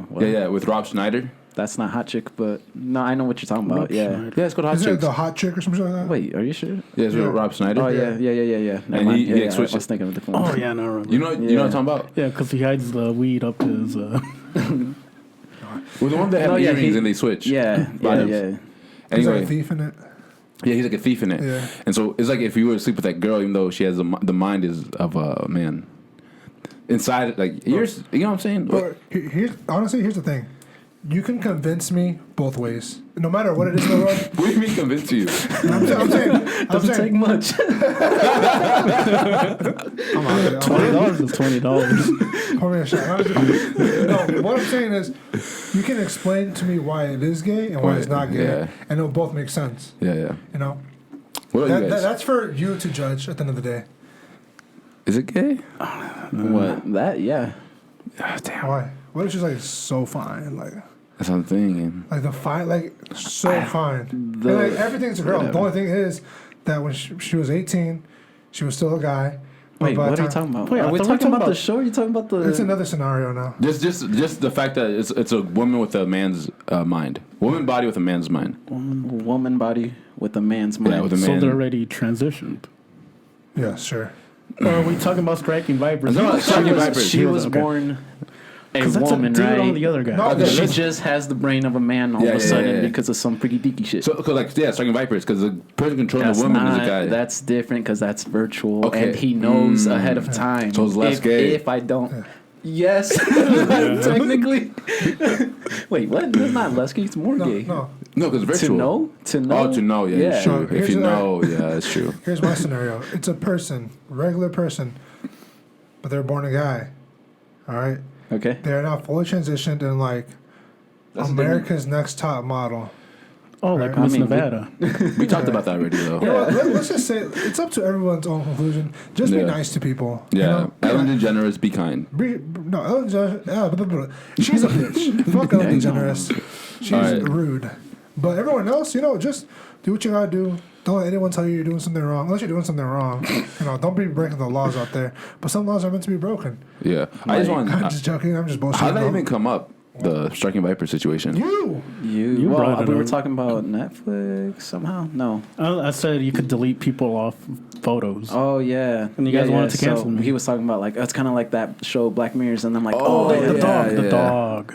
what? Yeah, with Rob Schneider. That's not Hot Chick, but no, I know what you're talking about. Rob Yeah. Schneider. Yeah, it's called Hot Isn't it Chicks. the hot chick or something like that? Wait, are you sure? Yeah, it's with Yeah. Rob Schneider. Oh yeah. Never And mind. he Yeah, gets I switched- was thinking of the different one. Oh yeah, no, I remember. You know what I'm talking about? Yeah, because he hides the weed up his. Well, the one that have No, yeah, earrings he- and they switch. Yeah, Bottoms. yeah. He's like Anyway, a thief in it. yeah, he's like a thief in it. Yeah. And so it's like if you were to sleep with that girl, even though she has the mind is of a man. Inside, like you know what I'm saying? But here's the thing. You can convince me both ways. No matter what it is in the world. What do you mean convince you? I'm saying. Doesn't take much. I'm out of it. $20 is $20. Pour me a shot. No, what I'm saying is, you can explain to me why it is gay and why it's not gay, Yeah. and it'll both make sense. Yeah. You know, What about you guys? that's for you to judge at the end of the day. Is it gay? What? That? Yeah. Damn. Why? What if she's like so fine, like That's what I'm thinking. the fine, like so fine, and the- like everything's a girl. The only thing is that when she was 18, she was still a guy. But Wait, by the what are you time- talking about? Wait, I Are we thought talking about the about- show? Or are you talking about the? It's another scenario now. Just the fact that it's a woman with a man's mind. Woman body with a man's mind. woman body with a man's mind. Yeah, with a So man. they're already transitioned. Yeah, sure. Or are we talking about striking vipers? I'm talking about striking was- vipers. She was okay. born a 'Cause that's woman, a dude right? on the other guy. No, But she listen. just has the brain of a man all Yeah, of a yeah, sudden yeah. because of some freaky deaky shit. So, cause like, yeah, striking vipers, because the person controlling That's the woman not, is a guy. That's different because that's virtual, Okay. and he knows ahead of time. So it's less if, gay. If I don't, yes, technically. Wait, what? It's not less gay. It's more No, gay. no. No, because virtual. To know. Oh, to know, yeah, Yeah. it's true. Here's If you the- know, yeah, that's true. Here's my scenario. It's a person, regular person, but they're born a guy. All right. Okay. They're not fully transitioned and like That's the America's Next Top Model. Oh, like I Miss mean, Nevada. We talked about that already, though. You know what? Let's just say it's up to everyone's own conclusion. Just be Yeah. nice to people. you Yeah, know? Ellen DeGeneres, be kind. No, Ellen DeGeneres. Blah, blah, blah. She's a bitch. Fuck Ellen DeGeneres. She's Alright. rude. But everyone else, just do what you gotta do. Don't let anyone tell you you're doing something wrong. Unless you're doing something wrong, don't be breaking the laws out there. But some laws are meant to be broken. Yeah, I just want. I'm just joking. I'm just bullshitting. How did that bro. even come up? The striking viper situation. You. You brought Well, it we were up. talking about Netflix somehow. No. I said you could delete people off photos. Oh yeah. And you guys wanted to so cancel me. He was talking about like it's kind of like that show Black Mirrors, and I'm like, Oh, the, yeah, the dog. yeah. The dog.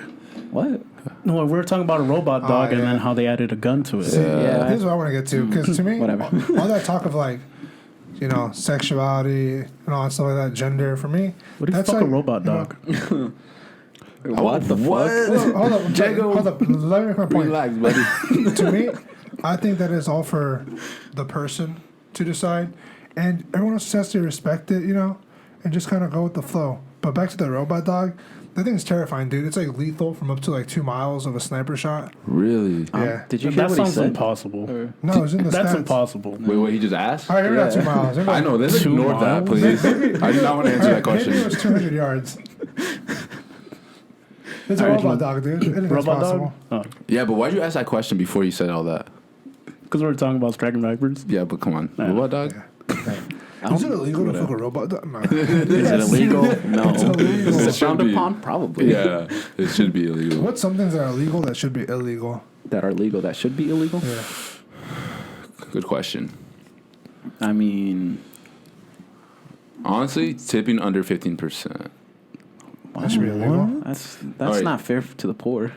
what? No, we were talking about a robot dog and yeah. then how they added a gun to it. Yeah. Here's what I want to get to, because to me, Whatever. all that talk of like, sexuality and all that stuff like that, gender, for me, What if you that's fuck a like, robot you know- dog? What the What? Hold up, Jago, hold up. Let me make my point. relax, buddy. To me, I think that is all for the person to decide, and everyone else has to respect it, and just kind of go with the flow. But back to the robot dog, that thing's terrifying, dude. It's like lethal from up to like 2 miles of a sniper shot. Really? Yeah. Did you hear That what he sounds said? impossible. No, it's in the That's stats. impossible. Wait, he just asked? All right, maybe not Yeah. 2 miles. Maybe I know. Let's 2 ignore that, miles? please. I do not want to answer that Maybe it question. was 200 yards. It's a All right. robot dog, dude. Anything's Robot possible. dog? Yeah, but why'd you ask that question before you said all that? Because we were talking about striking vipers. Yeah, but come on. Yeah. Robot dog? Is it illegal to fuck a robot dog? No. Is it illegal? No. It's illegal. Is It it frowned should be. upon? Probably. Yeah, it should be illegal. What's some things that are legal that should be illegal? That are legal. That should be illegal. Yeah. Good question. I mean, Honestly, tipping under 15%. That should be illegal. That's Alright. not fair to the poor.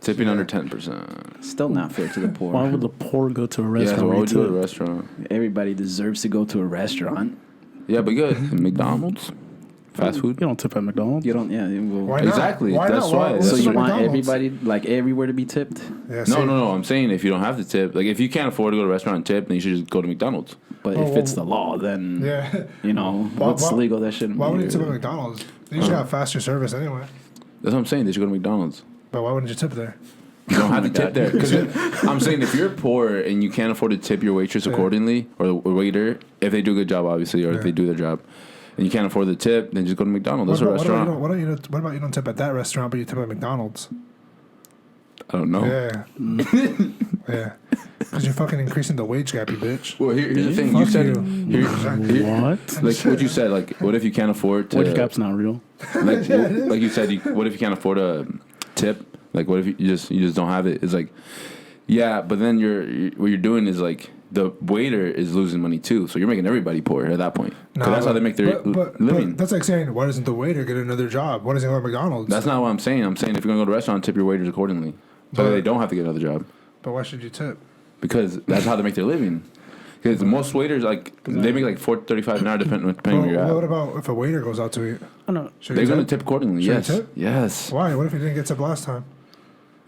Tipping Yeah. under 10%. Still not fair to the poor. Why would the poor go to a Yeah, restaurant? so why where would you you go to a tip? restaurant? Everybody deserves to go to a restaurant. Yeah, but good. McDonald's? Fast food? You don't tip at McDonald's. You don't. Yeah. Well, Why not? Exactly, Why that's not? why. Let's so do you want McDonald's. everybody like everywhere to be tipped, Yeah, No, see? no. I'm saying if you don't have to tip, like if you can't afford to go to a restaurant and tip, then you should just go to McDonald's. but Oh, if it's well, the law, then Yeah. you know Why- what's why- legal. That shouldn't. Why be. would you tip at McDonald's? They usually have faster service anyway. That's what I'm saying. They should go to McDonald's. But why wouldn't you tip there? You don't have my to tip God. there. Because I'm saying if you're poor and you can't afford to tip your waitress Yeah. accordingly, or the waiter, if they do a good job, obviously, or Yeah. if they do their job, and you can't afford the tip, then just go to McDonald's. That's a What about restaurant. what about you don't tip at that restaurant, but you tip at McDonald's? I don't know. Yeah. Yeah. Because you're fucking increasing the wage gap, you bitch. Well, here's the thing. You Fuck said you. What? like what you said. Like, what if you can't afford to? Wage gap's not real. Like, like you said. What if you can't afford a tip? Like, what if you just don't have it? It's like, yeah, but then what you're doing is like the waiter is losing money too. So you're making everybody poor at that point. Because that's how they make their living. But that's like saying, why doesn't the waiter get another job? Why doesn't he go to McDonald's? That's not what I'm saying. I'm saying if you're gonna go to a restaurant, tip your waiters accordingly, so But- they don't have to get another job. But why should you tip? Because that's how they make their living. Because most waiters they make like $4.35 an hour depending where you're Well, what at. about if a waiter goes out to eat? I know. Should They're he gonna tip accordingly. Should he Yes, tip? yes. Why? What if he didn't get tipped last time?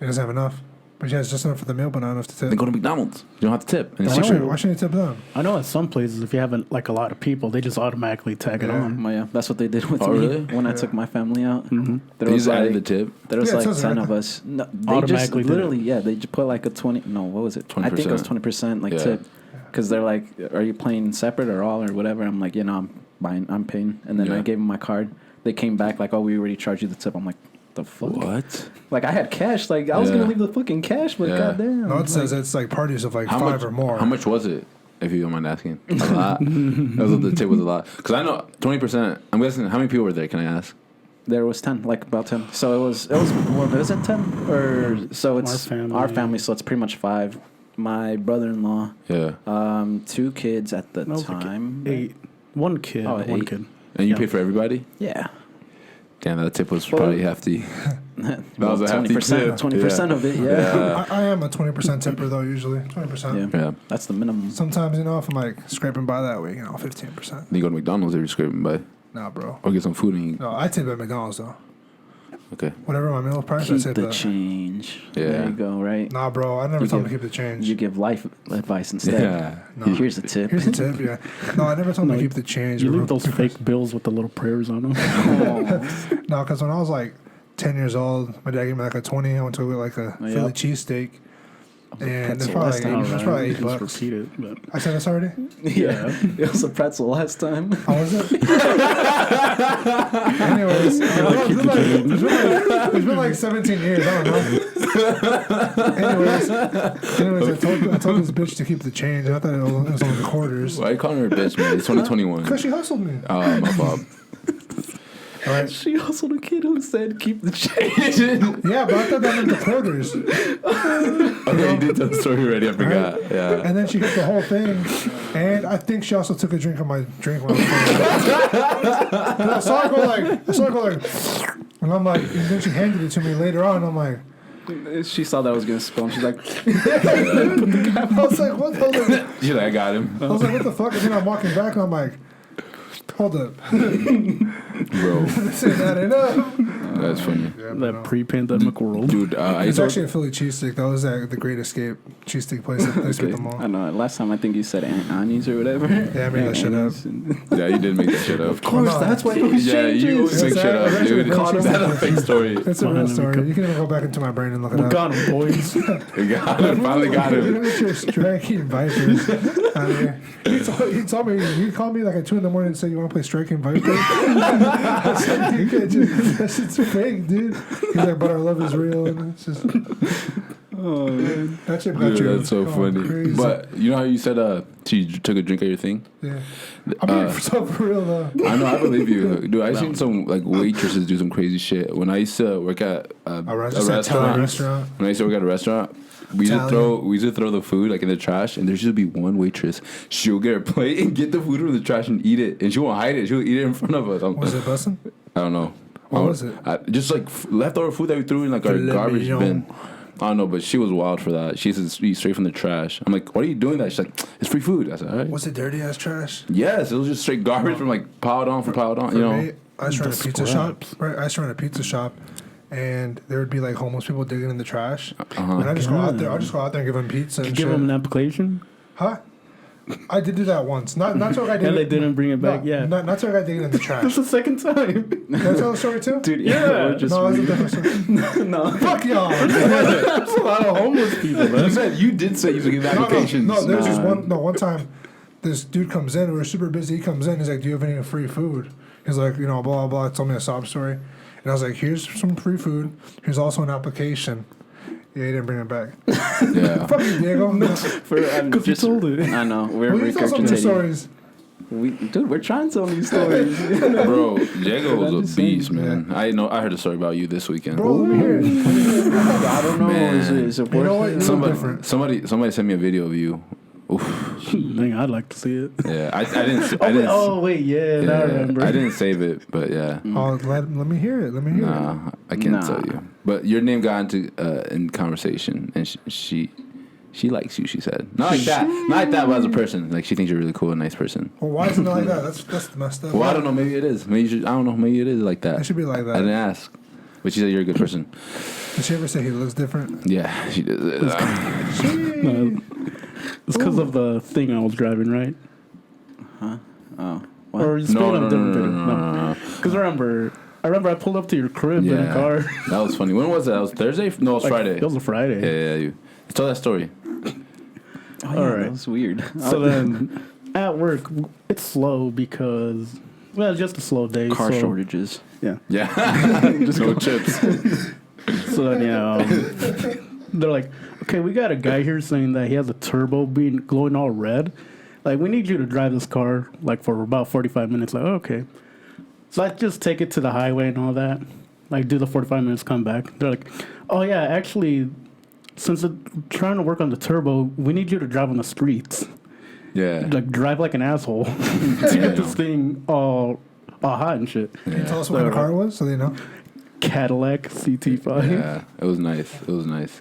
He doesn't have enough. But he has just enough for the meal, but not enough to tip. Then go to McDonald's. You don't have to tip. And it's Why cheaper. shouldn't you tip them? I know at some places, if you have like a lot of people, they just automatically tag it Yeah. on. Yeah, that's what they did with Oh, me really? when I Yeah. took my family out. Mm-hmm. There They was just added like the tip. there was Yeah, it like says 10 right of there. us. No, they just Automatically did it. literally they just put like a 20. No, what was it? I think it was 20% like Yeah. tip. Because they're like, are you playing separate or all or whatever? I'm like, I'm paying. And then Yeah. I gave them my card. They came back like, oh, we already charged you the tip. I'm like, the fuck? What? Like I had cash. Like I was Yeah. gonna leave the fucking cash, but Yeah. goddamn. No, it says it's like parties of like How 5 much or more. How much was it? If you don't mind asking, a lot. The tip was a lot. Because I know 20%. I'm guessing how many people were there? Can I ask? There was 10, like about 10. So it was well, is it 10 or so it's Our our family. family, so it's pretty much 5. My brother-in-law, Yeah. 2 kids at the That was like time. 8. One kid. Oh, one 8. kid. And you Yeah. paid for everybody? Yeah. Damn, that tip was Well, probably hefty. That was a hefty tip. 20% of it, yeah. I am a 20% tipper though, usually. 20%. Yeah. Yeah. That's the minimum. Sometimes, if I'm like scraping by that way, 15%. Then you go to McDonald's if you're scraping by. Nah, bro. Or get some food and you. No, I tip at McDonald's though. Okay. Whatever my meal price, I Keep tip the that. change. Yeah. There you go, right? Nah, bro. I never You told them to give- keep the change. You give life advice instead. Yeah. No. Here's a tip. Here's the tip, yeah. No, I never told them No, to keep the change. You leave those fake bills with the little prayers on them. No, because when I was like 10 years old, my dad gave me like a 20. I went to like a Yep. Philly cheesesteak. And it's pretzel probably, last like, time. it's probably Just $8. repeat it. But I said this already? Yeah. It was a pretzel last time. How was it? Anyways, it's been like 17 years. I don't know. Anyways, I told this bitch to keep the change. I thought it was only the quarters. Why are you calling her a bitch, man? It's 2021. Because she hustled me. Oh, my fault. All right. She also the kid who said keep the change. Yeah, but I thought that meant the quarters. Okay, you did tell the story already. I forgot. Yeah. And then she hit the whole thing. And I think she also took a drink of my drink when I was playing. I saw her go like, and I'm like, and then she handed it to me later on. And I'm like, She saw that I was gonna spill. And she's like, I was like, what? She's like, I got him. I was like, what the fuck? And then I'm walking back and I'm like, hold up. Bro, This ain't adding up. that's funny. Yeah, but that no. pre-pandemic world. Dude, I It's used actually a Philly cheesesteak. That was at the Great Escape cheesesteak place that I spent them I all. don't know. Last time I think you said Aunt Annie's or whatever. Yeah, I made that shit up. Yeah, you did make that shit up. Of course, No, that's why those Yeah, you always make Yes, shit I up, actually dude. caught him. That's a fake story. It's a real story. You can even go back into my brain and look it We up. got him, boys. We got him. Finally got him. Get your striking vipers out of here. He told me, he called me like at 2 in the morning and said, you want to play striking vipers? I said, you can't just, that shit's fake, dude. He's like, but our love is real. And it's just, Oh man. that shit got Dude, you. that's so going funny. crazy. But you know how you said she took a drink of your thing? Yeah. I mean, so for real though. I know, I believe you. Dude, I've seen some like waitresses do some crazy shit. When I used to work at a Just a Italian restaurant, restaurant. when I used to work at a restaurant, we used to Italian. throw the food like in the trash, and there should be one waitress. She'll get her plate and get the food from the trash and eat it, and she won't hide it. She'll eat it in front of us. Was it busting? I don't know. What was it? Just like leftover food that we threw in like our Filet garbage mignon. bin. I don't know, but she was wild for that. She used to eat straight from the trash. I'm like, why are you doing that? She's like, it's free food. I said, all right. Was it dirty ass trash? Yes, it was just straight garbage from like piled on. For You know. me, I used to run a The pizza scraps. shop. Right, I used to run a pizza shop, and there would be like homeless people digging in the trash. Uh-huh. And I just go out there. God. I'll just go out there and give them pizza. And Give shit. them an application, Huh? I did do that once. Not so I did. and they didn't bring it back. No, Yeah, Not so I dig it in the that's trash. the second time. Can I tell the story too? Dude, Yeah. we're just No, that's a weird. different story. No. Fuck y'all. There's a lot of homeless people. You Man. said you did say you was giving applications. No, there's just Nah. one time this dude comes in, we were super busy, he comes in, he's like, do you have any free food? He's like, you know, blah, blah, blah, told me a sob story. And I was like, here's some free food, here's also an application. Yeah, he didn't bring it back. Yeah. Fuck you, Diego. Because you told it. I know. We're Will you tell some of your regurgitating. stories? Dude, we're trying to tell these stories. Bro, Diego was I'm a just saying, beast, man. I heard a story about you this weekend. Bro, let me hear it. I don't know. Man. Is it You know worth what? it? It's Somebody, different. somebody sent me a video of you. Oof. Dang, I'd like to see it. Yeah, I didn't. Oh, I didn't. oh wait, yeah, now I yeah, remember. I didn't save it, but yeah. Oh, let me hear it. Let me hear it. Nah, I can't Nah. tell you. But your name got into in conversation, and she likes you. She said, not like that, not like that, but as a person, like she thinks you're a really cool and nice person. Well, why isn't it like that? That's messed up. Well, I don't know. Maybe it is. Maybe you should, I don't know. Maybe it is like that. It should be like I didn't that. ask, but she said you're a good person. Did she ever say he looks different? Yeah, she did. No, it's because of the thing I was driving, right? Oh. What? Or you spit No, on no, different no, thing. no, no, no. Because I remember I pulled up to your crib in a Yeah. car. That was funny. When was that? That was Thursday? No, it was Like, Friday. It was a Friday. Yeah. You tell that story. Oh, yeah, All right. that was weird. So then, at work, it's slow because, well, it's just a slow day. Car so, Yeah. shortages. Just no chips. So then, yeah, they're like, okay, we got a guy here saying that he has a turbo being glowing all red. Like, we need you to drive this car, like, for about 45 minutes. Like, okay. So I just take it to the highway and all that. Like, do the 45 minutes, come back. They're like, oh, yeah, actually, since they're trying to work on the turbo, we need you to drive on the streets. Yeah. Like, drive like an asshole to get this thing all hot and shit. Can you tell us what kind of car it was so they know? Cadillac CT5. Yeah. It was nice. It was nice.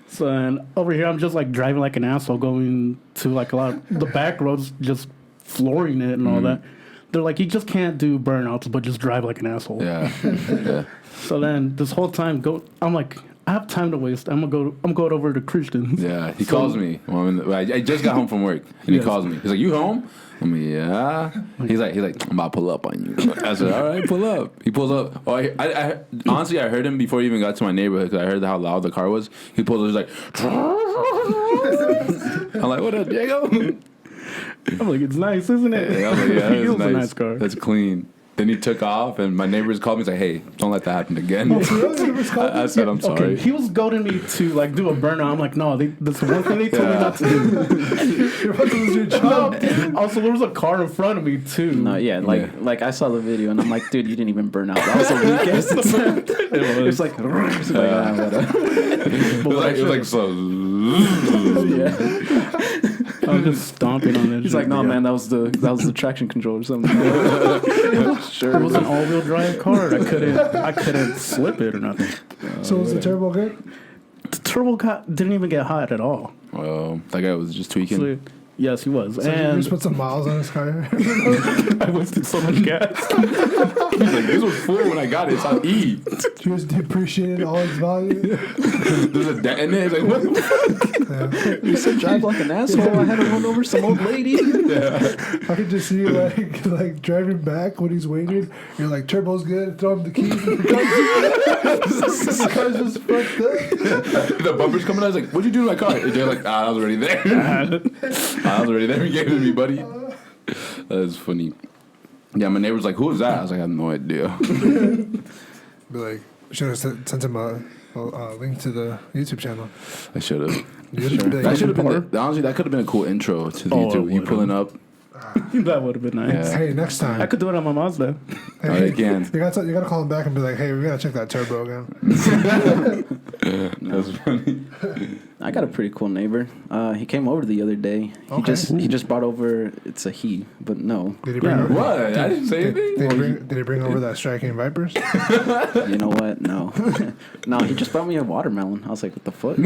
So and over here, I'm just like driving like an asshole, going to like a lot of the back roads, just flooring it and all that. They're like, you just can't do burnouts, but just drive like an asshole. Yeah. Yeah. So then this whole time, I'm like, I have time to waste. I'm going over to Christian's. Yeah, he So- calls me. I just got home from work, and Yes. he calls me. He's like, "You home?" I'm like, "Yeah." He's like, "I'm about to pull up on you." I said, "All right, pull up." He pulls up. Oh, I honestly, I heard him before he even got to my neighborhood because I heard how loud the car was. He pulls up. He's like, I'm like, "What up, Diego?" I'm like, it's nice, isn't it? Yeah, I was like, "Yeah, It was that's a nice. nice car. That's clean." Then he took off, and my neighbors called me. He's like, "Hey, don't let that happen again." Oh, for real? It was called- I said, "I'm Okay, sorry." he was goading me to like do a burnout. I'm like, no, that's one thing they told me Yeah. not to do. You're about to lose your job. Also, there was a car in front of me too. No, yeah, like I saw the video and I'm like, dude, you didn't even burn out. That was a weak ass attempt. It's like, It was like so. yeah. I was just stomping on it. He's like, no, man, that was the traction control or something. It was an all-wheel drive car. I couldn't slip it or nothing. So was the turbo good? The turbo didn't even get hot at all. Well, that guy was just tweaking. So, yes, he was, So you and just put some miles on his car? I wasted so much gas. He's like, "This was full when I got it. It's on E." You just depreciated all its value? There's a dent in it. It's like, what the fuck? Yeah. You said drive like an asshole. I had to run over some old lady. I could just see you like driving back when he's waiting. You're like, turbo's good, throw him the keys. And the car's just fucked up. The bumper's coming out. I was like, "What'd you do to my car?" And they're like, "I was already there. I was already there. You gave it to me, buddy." That's funny. Yeah, my neighbor's like, "Who is that?" I was like, "I have no idea." Be like, should have sent him a link to the YouTube channel. I should have. You should be That like, should have been. Honestly, that could have been a cool intro to the Oh, YouTube. it You would've. pulling up. That would have been nice. Yeah. hey, next time. I could do it on my Mazda. Hey, Oh, you can. You gotta call him back and be like, hey, we gotta check that turbo again. That's funny. I got a pretty cool neighbor. He came over the other day. Okay. He just brought over. It's a he, but no. Did he bring Yeah. over, What? I didn't say anything. did he bring over that striking vipers? You know what? No, no. He just brought me a watermelon. I was like, what the fuck?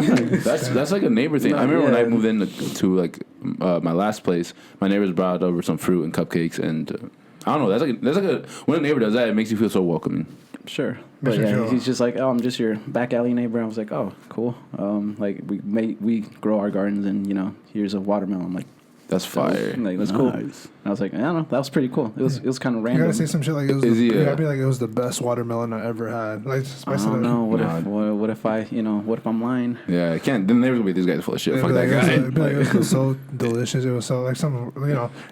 That's like a neighbor thing. No, I remember when I yeah. moved in to like my last place, my neighbors brought over some fruit and cupcakes, and I don't know. That's like a when a neighbor does that, it makes you feel so welcoming. Sure, but Makes me yeah, feel- he's just like, oh, I'm just your back alley neighbor. I was like, oh, cool. Like we grow our gardens, and here's a watermelon. I'm like, That's fire. like that's cool. Nice. I was like, I don't know, that was pretty cool. It was kind of You random. gotta say some shit like it was. Is he, You uh, gotta be like it was the best watermelon I ever had. Like I spice it don't up. know. What Nah. if what if I what if I'm lying? Yeah, I can't. Then neighbors will be these guys full of shit. It'd Fuck be that like, guy. It'd be like, it was so delicious. It was so like some,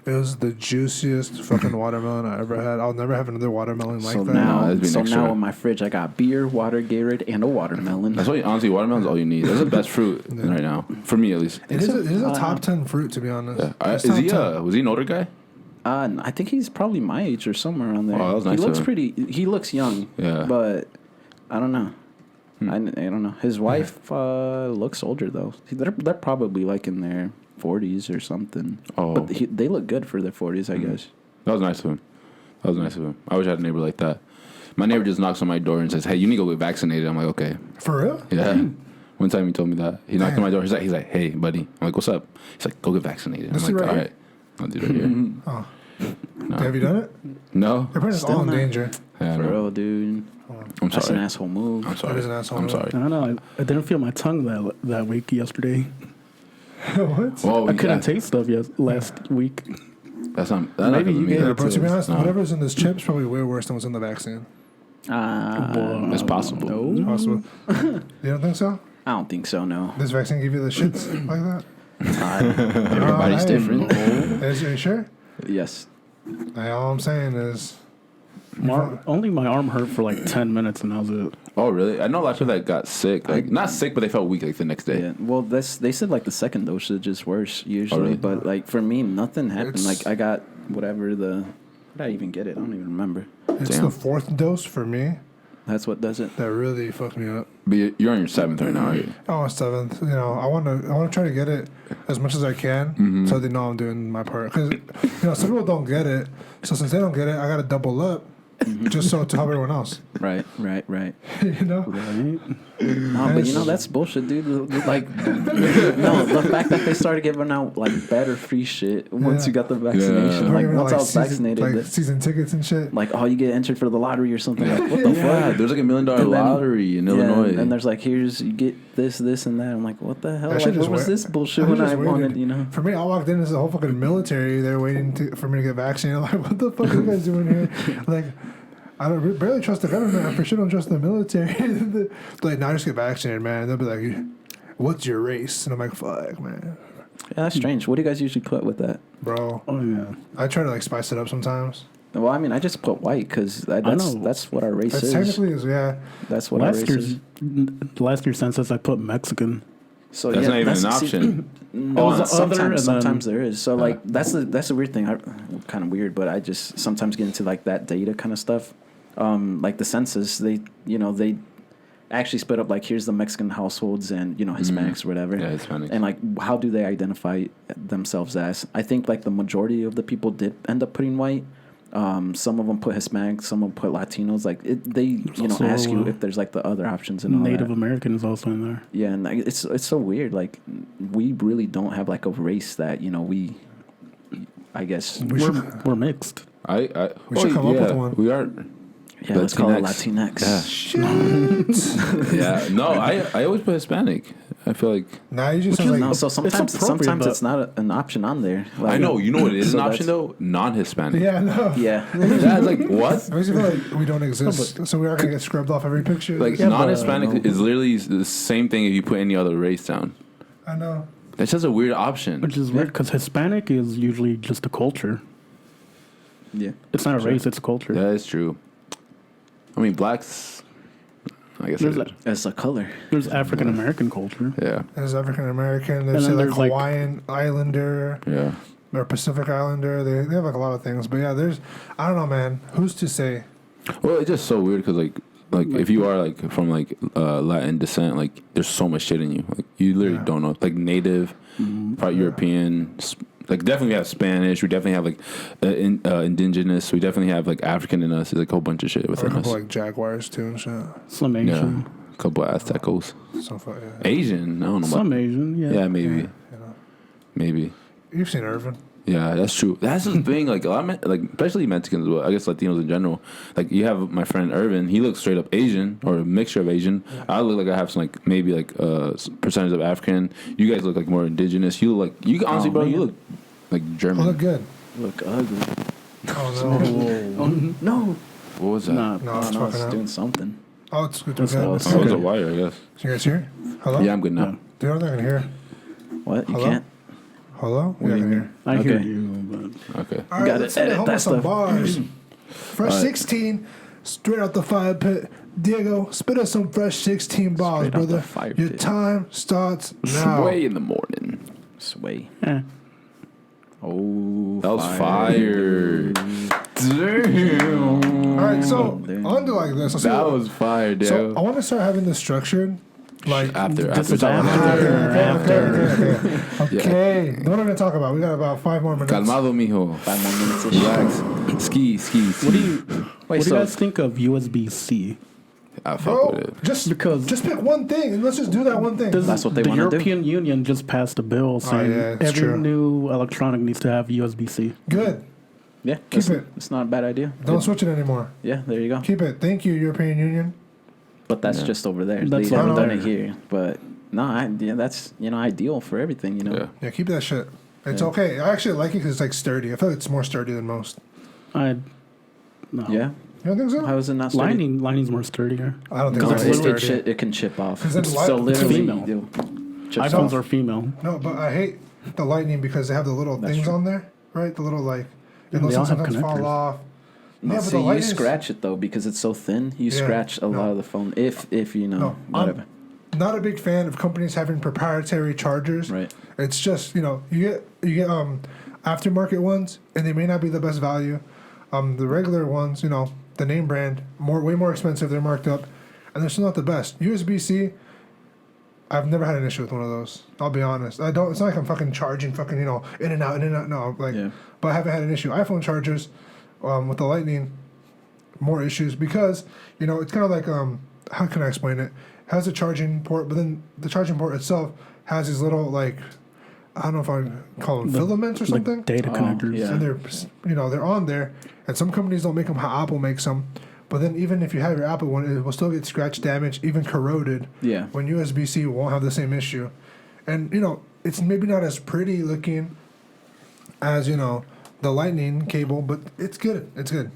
it was the juiciest fucking watermelon I ever had. I'll never have another watermelon like So that. now, that'd be so next now year. in my fridge, I got beer, water, Gatorade, and a watermelon. That's why honestly, watermelon's all you need. That's the best fruit right now for me at least. It is a top 10 fruit, to be honest. Yeah. It's Is top he 10. was he an older guy? I think he's probably my age or somewhere around there. Oh, that was nice he of looks him. pretty. He looks young. Yeah. But I don't know. I don't know. His wife looks older though. They're probably like in their 40s or something. Oh. But they look good for their 40s, I guess. That was nice of him. That was nice of him. I wish I had a neighbor like that. My neighbor just knocks on my door and says, "Hey, you need to go get vaccinated." I'm like, "Okay." For real? Yeah. One time he told me that. He knocked on my door. He's like, "Hey, buddy." I'm like, "What's up?" He's like, "Go get vaccinated." I'm This like, is right "All here? right." I'll do it right here. Oh. No. Have you done it? No. Your parents Still all in not. danger. Yeah, For no. real, dude. I'm That's an sorry. asshole move. I'm sorry. That is an asshole I'm move. sorry. I don't know. I didn't feel my tongue that week yesterday. What? Oh, I couldn't taste stuff last week. That's not. That Maybe not you me. gave Yeah, it bro, to be honest, No. whatever's in this chip's probably way worse than what's in the vaccine. It's possible. It's No. possible. You don't think so? I don't think so. No. This vaccine give you the shits like that? Everybody's hey. different. Are you sure? Yes. Hey, all I'm saying is, Only my arm hurt for like 10 minutes and that was it. Oh, really? I know a lot of people that got sick. Like not sick, but they felt weak like the next day. Yeah. Well, they said like the second dosage is worse usually, really? but like for me, nothing happened. It's- Like I got whatever the. How did I even get it? I don't even remember. it's Damn. the fourth dose for me That's what does it. that really fucked me up. But you're on your 7th right now, right? Oh, seventh. I want to try to get it as much as I can, so they know I'm doing my part. Because some people don't get it, so since they don't get it, I got to double up, just so to help everyone else. Right. Right? No, but that's bullshit, dude. Like, no, the fact that they started giving out like better free shit once Yeah. you got the vaccination. Yeah. Like Even, once I was season, vaccinated, like that- season tickets and shit. like oh, you get entered for the lottery or something. Like what the Yeah, fuck? there's like $1 million And then- lottery in Illinois. And there's like here's you get this, and that. I'm like, what the hell? That Like, shit what is was weird. this bullshit That when shit is I weird. wanted? For me, I walked in as the whole fucking military there waiting for me to get vaccinated. I'm like, what the fuck are you guys doing here? Like, I don't barely trust the government. I for sure don't trust the military. Like, now just get vaccinated, man. They'll be like, what's your race? And I'm like, fuck, man. Yeah, that's strange. What do you guys usually put with that? Bro, Oh, yeah. I try to like spice it up sometimes. Well, I mean, I just put white because that's know. that's what our race That's is. technically is, yeah. That's what our race is. Last year's census, I put Mexican. So That's yeah, not even an see, option. No, It was the other, and then- sometimes there is. So like that's the weird thing. Kind of weird, but I just sometimes get into like that data kind of stuff. Like the census, they actually split up like here's the Mexican households and Hispanics or whatever. Yeah, Hispanics. And like how do they identify themselves as? I think like the majority of the people did end up putting white. Some of them put Hispanic, some of them put Latinos. Like they also, ask you if there's like the other options and all Native that. American is also in there. Yeah, and like, it's so weird. Like we really don't have like a race that we. I guess We're mixed. We We should come up with one. We are. yeah. Let's call it Latinx. Latinx. Yeah. No, I always put Hispanic. I feel like Now you just Which sound is like No, so sometimes appropriate, but- it's not an option on there. Like, I know. You know what it is so an option that's- though? Non-Hispanic. yeah, no. Yeah. That's like what? It makes me feel like we don't exist, so we are gonna get scrubbed off every picture. Like Yeah, but, non-Hispanic is literally the same thing if you put any other race down. I know. That's just a weird option. Which is weird because Hispanic is usually just a culture. Yeah. It's not a Sure. race, it's a culture. That is true. I mean, blacks. I guess. There's it is. As a color. There's African American culture. Yeah. There's African American. There's And then like there's, like- Hawaiian Islander Yeah. or Pacific Islander. They have like a lot of things. But yeah, I don't know, man. Who's to say? Well, it's just so weird because like like if you are like from like Latin descent, like there's so much shit in you. Like you literally don't know. Like native, probably European. Like definitely we have Spanish. We definitely have like indigenous. We definitely have like African in us. There's like a whole bunch of shit Or a within us. couple like Jaguars too and shit. Some Yeah, Asian. a couple of Aztecos. So far, yeah. Asian. I don't know. Some About, Asian, yeah. yeah, maybe, You know, maybe. you've seen Irvin. Yeah, that's true. That's the thing. Like a lot, of, like especially Mexicans, but I guess Latinos in general. Like you have my friend Irvin. He looks straight up Asian or a mixture of Asian. I look like I have some like maybe like percentage of African. You guys look like more indigenous. You look like you honestly, bro. You look like I German. look good. Look ugly. Oh no. No. What was that? Nah, No, it's no, fucking it's out. doing something. Oh, it's good. That's Okay. all. It's Oh, it was a okay. wire, I guess. Can you guys hear? Hello? Yeah, I'm good now. Yeah. Do you know what I can hear? What? You Hello? can't? Hello? What Yeah, I do can you hear. I hear Okay. you, but Okay. All right, Gotta let's send it edit home that with some stuff. bars. Fresh All right. 16, straight out the fire pit. Diego, spit us some fresh 16 bars, Straight out the brother. fire Your pit. time starts now. Sway in the morning. Sway. eh. Oh, That was fire. Damn. All right, so Damn. on to like this. Let's see That what- was fire, dude. so I want to start having this structured. Like, after This is talking after. okay. What are we going to talk about? We got about 5 more minutes. Calmado, mijo. 5 more minutes. Relax. Ski. What do you what do so- you guys think of USB-C? I fuck Bro, with it. just pick one thing and let's just do that one thing. That's what they the wanna do. European Union just passed a bill saying yeah, it's every true. new electronic needs to have USB-C. Good. Yeah, Keep it. It's not a bad idea. Don't Good. switch it anymore. Yeah, there you go. Keep it. Thank you, European Union. But that's Yeah. just over there. That's They haven't over done there. it here. But no, that's ideal for everything. Yeah. Yeah, keep that shit. It's Yeah. okay. I actually like it because it's like sturdy. I feel like it's more sturdy than most. I no. Yeah. You don't think so? How is it not sturdy? Lining's more sturdier. I don't think No, it's Because that it, sturdy. it can chip off. 'Cause then So light- literally, female. it'll chip iPhones off. are female. No, but I hate the Lightning because they have the little That's things true. on there, right? The little like, Yeah, and they those all things have sometimes fall connectors. off. No, Yeah, but see, the you Lightning's- scratch it though because it's so thin. You Yeah, scratch a no. lot of the phone. If you know No, whatever. Not a big fan of companies having proprietary chargers. Right. It's just you get aftermarket ones, and they may not be the best value. The regular ones, the name brand, way more expensive. They're marked up, and they're still not the best. USB-C, I've never had an issue with one of those. I'll be honest. I don't. It's not like I'm fucking charging, fucking in and out. No, like, Yeah. but I haven't had an issue. iPhone chargers, with the Lightning, more issues because it's kind of like how can I explain it? Has a charging port, but then the charging port itself has these little like I don't know if I call them filaments or something. Like data Oh, connectors. yeah. And they're on there, and some companies don't make them how Apple makes them. But then even if you have your Apple one, it will still get scratch damage, even corroded. Yeah. When USB-C won't have the same issue, and it's maybe not as pretty looking as the Lightning cable, but it's good. It's good.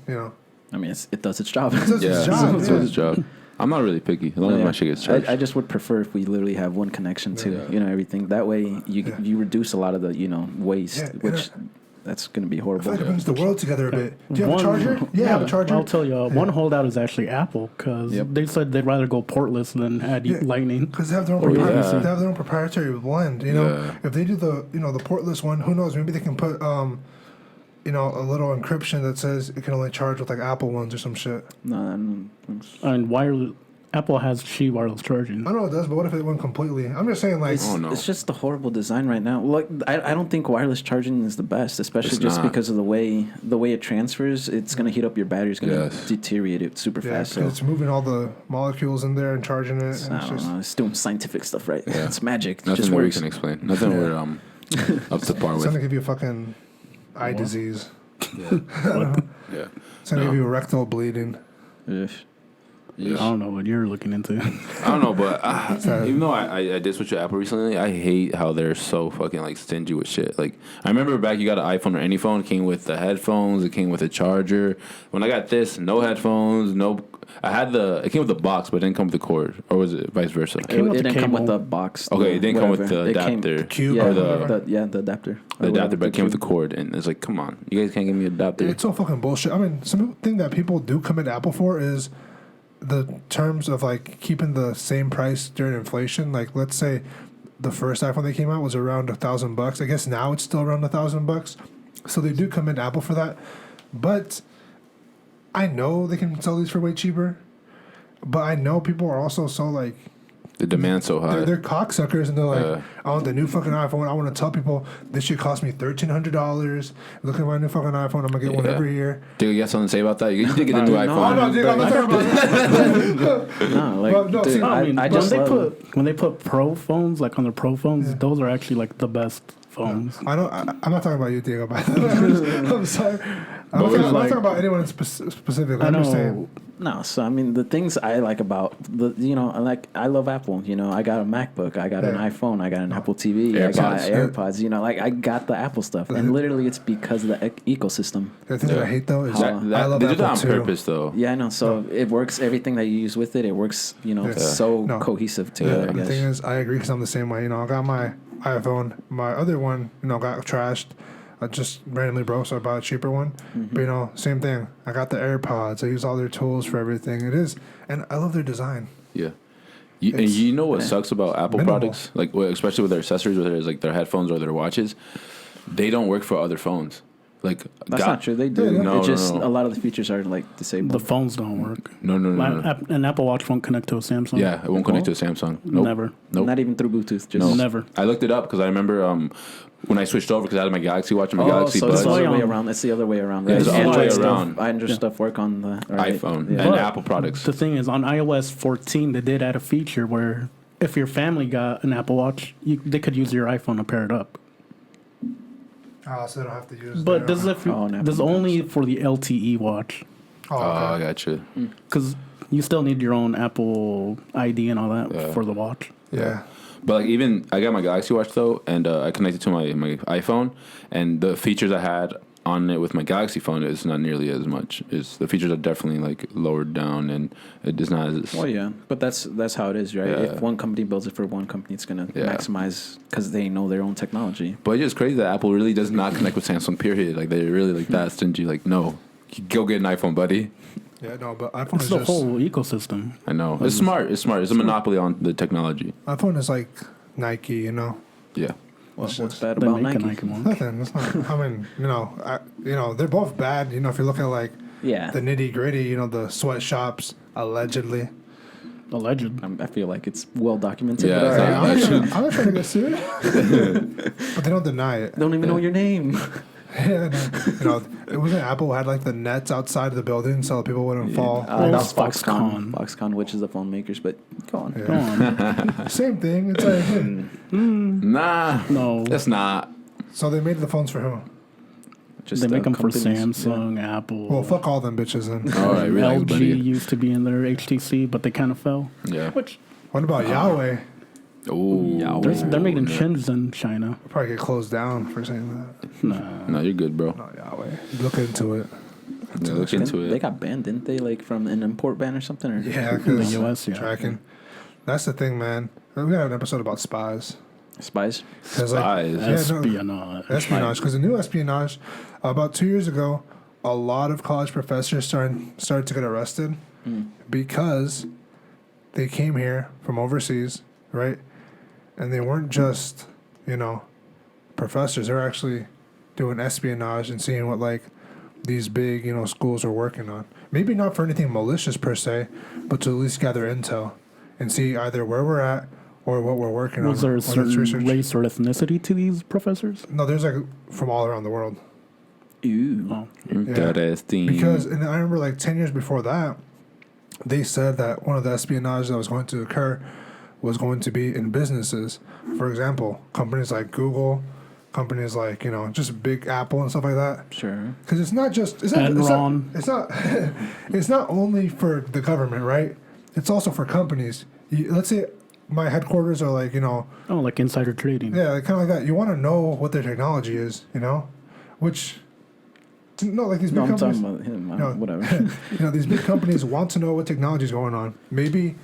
I mean, it does its job. It does Yeah, its job. it's yeah. his job. I'm not really picky as long as Yeah. my shit gets charged. I just would prefer if we literally have one connection to Yeah. everything. That way Yeah. you reduce a lot of the waste, Yeah, which that's going to be I feel horrible. like it brings the world together a bit. Do you have a charger? Yeah, I have a charger. I'll tell you, one holdout is actually Apple because Yep. they said they'd rather go portless than add Yeah. Lightning. Because they have their own Or proprietary, yeah. they have their own proprietary blend. Yeah. If they do the the portless one, who knows? Maybe they can put a little encryption that says it can only charge with like Apple ones or some shit. No, And wireless, Apple has Qi wireless charging. I know it does, but what if it went completely? I'm just saying like Oh, no. it's just the horrible design right now. Look, I don't think wireless charging is the best, especially It's just not. because of the way it transfers. It's going to heat up your battery. It's going to Yes. deteriorate it super yeah, fast. 'cause So it's moving all the molecules in there and charging it. And I it's don't just know. It's doing scientific stuff, right? Yeah. It's magic. It Nothing just that we works. can explain. Nothing we're up to par it's gonna with. give you a fucking eye What? disease. Yeah. It's gonna No. give you rectal bleeding. Ugh. I don't know what you're looking into. I don't know, but Sad. even though I did switch to Apple recently, I hate how they're so fucking like stingy with shit. Like I remember back, you got an iPhone or any phone, it came with the headphones, it came with a charger. When I got this, no headphones, no. It came with the box, but it didn't come with the cord, or was it vice versa? It, Came with it the didn't come with cable. the box. Okay, it didn't come with whatever. the It came- adapter. Cube Yeah, or the- whatever. the adapter. The Or adapter, whatever, but it came with the cube. cord, and it's like, come on, you guys can't give me an adapter. It's so fucking bullshit. I mean, some thing that people do commit to Apple for is the terms of like keeping the same price during inflation. Like, let's say the first iPhone that came out was around $1,000. I guess now it's still around $1,000. So they do commit to Apple for that. But I know they can sell these for way cheaper. but I know people are also so like The demand's so high. they're cocksuckers, and they're like, I want the new fucking iPhone. I want to tell people this shit cost me $1,300. Look at my new fucking iPhone. I'm gonna get one Yeah. every year. Dude, you got something to say about that? You did get a new No, iPhone. Oh no, dude, I'm not talking about that. No, like, Well, no, dude, see, I mean, I when just they love, when they put pro phones, like on their pro phones, those are actually like the best phones. I don't. I'm not talking about you, Diego. By the way, I'm sorry. I'm not like- talking about anyone specifically. I I'm just know. saying. no, so I mean, the things I like about I love Apple. I got a MacBook, I got an Yeah. iPhone, I got an Apple TV, I got AirPods. AirPods. I got the Apple stuff, and literally it's because of the ecosystem. The thing that I hate though is That- I love they do Apple that on too. purpose, though. Yeah, I know. So it works. Everything that you use with it, it works. So No. cohesive together. I The thing guess. is, I agree because I'm the same way. I got my iPhone. My other one, got trashed. I just randomly broke, so I bought a cheaper one. But same thing. I got the AirPods. I use all their tools for everything. It is, and I love their design. Yeah. And It's- you know what sucks about Apple minimal. products? Like, especially with their accessories, whether it's like their headphones or their watches, they don't work for other phones. Like, That's not true. They do. Yeah, no, It's just no. a lot of the features are like disabled. The phones don't work. No. An Apple Watch won't connect to a Samsung. Yeah, it won't connect to a Samsung. Nope. Never. Nope. Not even through Bluetooth. Just No. Never. I looked it up because I remember when I switched over because I had my Galaxy Watch and my Oh, Galaxy so it's Buds. the other way on- around. It's the other way around. Yeah, Right? it's the other way Stuff, around. Android stuff work on the right. iPhone Yeah. and But Apple products. The thing is, on iOS 14, they did add a feature where if your family got an Apple Watch, they could use your iPhone to pair it up. Oh, so they don't have to use. But this is this is only for the LTE watch, Oh, I okay. gotcha. because you still need your own Apple ID and all that Yeah. for the watch. Yeah. But like even I got my Galaxy Watch though, and I connected to my iPhone, and the features I had on it with my Galaxy phone is not nearly as much. The features are definitely like lowered down, and it is not as. Well, yeah, but that's how it is, right? Yeah. If one company builds it for one company, it's gonna Yeah. maximize because they know their own technology. But it's just crazy that Apple really does not connect with Samsung. Period. Like they're really like that stingy. Like no, go get an iPhone, buddy. Yeah. No, but iPhone It's is the just whole ecosystem. I know it's smart. It's smart. It's a monopoly on the technology. iPhone is like Nike. Yeah. What's just- bad They about make a Nike? Nike one. Nothing. It's not. I mean, they're both bad. If you look at like Yeah, the nitty gritty, the sweatshops allegedly. Alleged. I feel like it's well documented. Yeah, but it's all like- right. I'm not trying to get sued, but they don't deny it. Don't even know your name. Yeah, no. It wasn't Apple had like the nets outside of the building so people wouldn't fall. That was Foxconn. Foxconn. Foxconn, which is the phone makers. But go on. Yeah. Go on. Same thing. It's like, hey. Nah. No. That's not. So they made the phones for who? Just They make them for companies. Samsung, Apple. Well, fuck all them bitches then. All right, relax, LG buddy. used to be in their HTC, but they kind of fell. Yeah. Which What about Yahweh? Oh. they're making Shenzhen in China. Probably get closed down for saying that. Nah. No, you're good, bro. Not Yahweh. Look into it. Yeah, look into They it. got banned, didn't they? Like from an import ban or something? Or? Yeah, In the because US, yeah. tracking. That's the thing, man. We got an episode about spies. Spies. 'Cause, Spies. Yeah, no. Espionage. Espionage, because the new espionage, about 2 years ago, a lot of college professors started to get arrested because they came here from overseas, right? And they weren't just, professors. They're actually doing espionage and seeing what like these big, schools are working on. Maybe not for anything malicious per se, but to at least gather intel and see either where we're at or what we're working Was on. there a or that's certain research. race or ethnicity to these professors? No, there's like from all around the world. Ooh. Oh. Interesting. Because, and I remember like 10 years before that, they said that one of the espionage that was going to occur was going to be in businesses. For example, companies like Google, companies like, just Big Apple and stuff like that. Sure. Because it's not just, it's not, Enron. it's not, it's not only for the government, right? It's also for companies. Let's say my headquarters are like, Oh, like insider trading. yeah, kind of like that. You want to know what their technology is, which, no, like these big No, I'm companies. talking about him. No. Whatever. These big companies want to know what technology is going on. Maybe,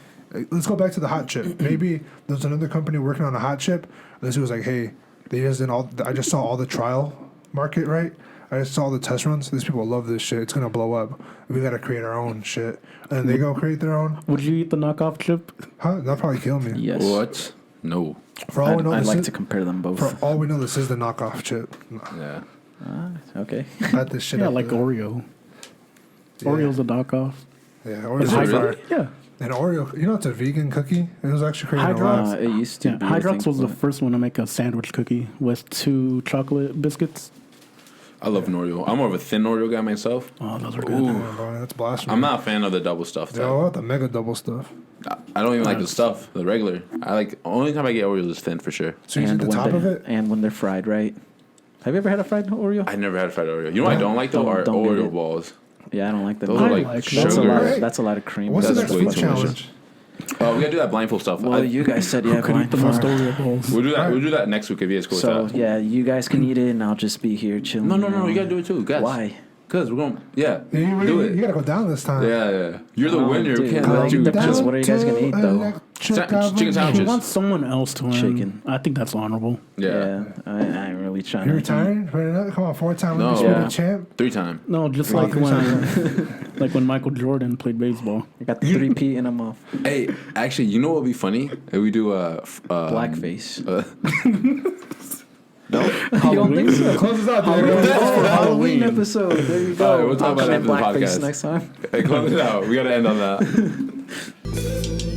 let's go back to the hot chip. Maybe there's another company working on a hot chip. This was like, hey, they just did all. I just saw all the trial market, right? I just saw all the test runs. These people love this shit. It's gonna blow up. We gotta create our own shit, and they go create their own. Would you eat the knockoff chip? Huh? That'll probably kill me. Yes. What? No. For all we know, I'd this like is, to compare them both. for all we know, this is the knockoff chip. Yeah. Okay. Got this shit. Yeah, up like there. Oreo. Yeah. Oreo's a knockoff. Yeah, or Is is it it really? Yeah. And Oreo, you know, it's a vegan cookie. It was actually created Hydrox? alive. It used to Yeah, be. I Hydrox think, was the but- first one to make a sandwich cookie with 2 chocolate biscuits. I love an Oreo. I'm more of a thin Oreo guy myself. Oh, those are good. Ooh. Oh, bro, that's blasphemy. I'm not a fan of the double stuff. Yeah, Though. what about the mega double stuff? I don't even like the stuff, the regular. I like only time I get Oreos is thin for sure. So you eat the when top they- of it? and when they're fried, right? Have you ever had a fried Oreo? I never had a fried Oreo. You know what I don't like though Don't- are don't get Oreo it. balls. Yeah, I don't like them. Those are I like like sugar. that's a lot. Right. That's a lot of cream. What's the That's next way food too much. challenge? Oh, we gotta do that blindfold stuff. Well, you guys said yeah, Could eat the most Oreo balls. We'll do that. Alright. We'll do that next week if you guys cool So with that. yeah, you guys can eat it, and I'll just be here chilling. No. You gotta do it too, guys. Why? Cause we're going. Yeah. Yeah, you, do really, it. you gotta go down this time. Yeah. You're the Oh, winner. We dude. can't Well, let you. depends just- what are you guys gonna eat, though? Chicken sandwiches. He wants someone else to win. Chicken. I think that's honorable. Yeah. I ain't really trying. You're to retiring? Come on, 4-time No. Olympic Yeah. champ. 3 time. No, just Oh, like three when, like when Michael Jordan played baseball. I got the 3P in a mouth. Hey, actually, you know what would be funny? If we do a Blackface. No. You don't think so? Close this out, Halloween, dude. Halloween episode. There you go. All right, we'll talk I'll about come that in after the blackface podcast. next time. Hey, close it out. We gotta end on that.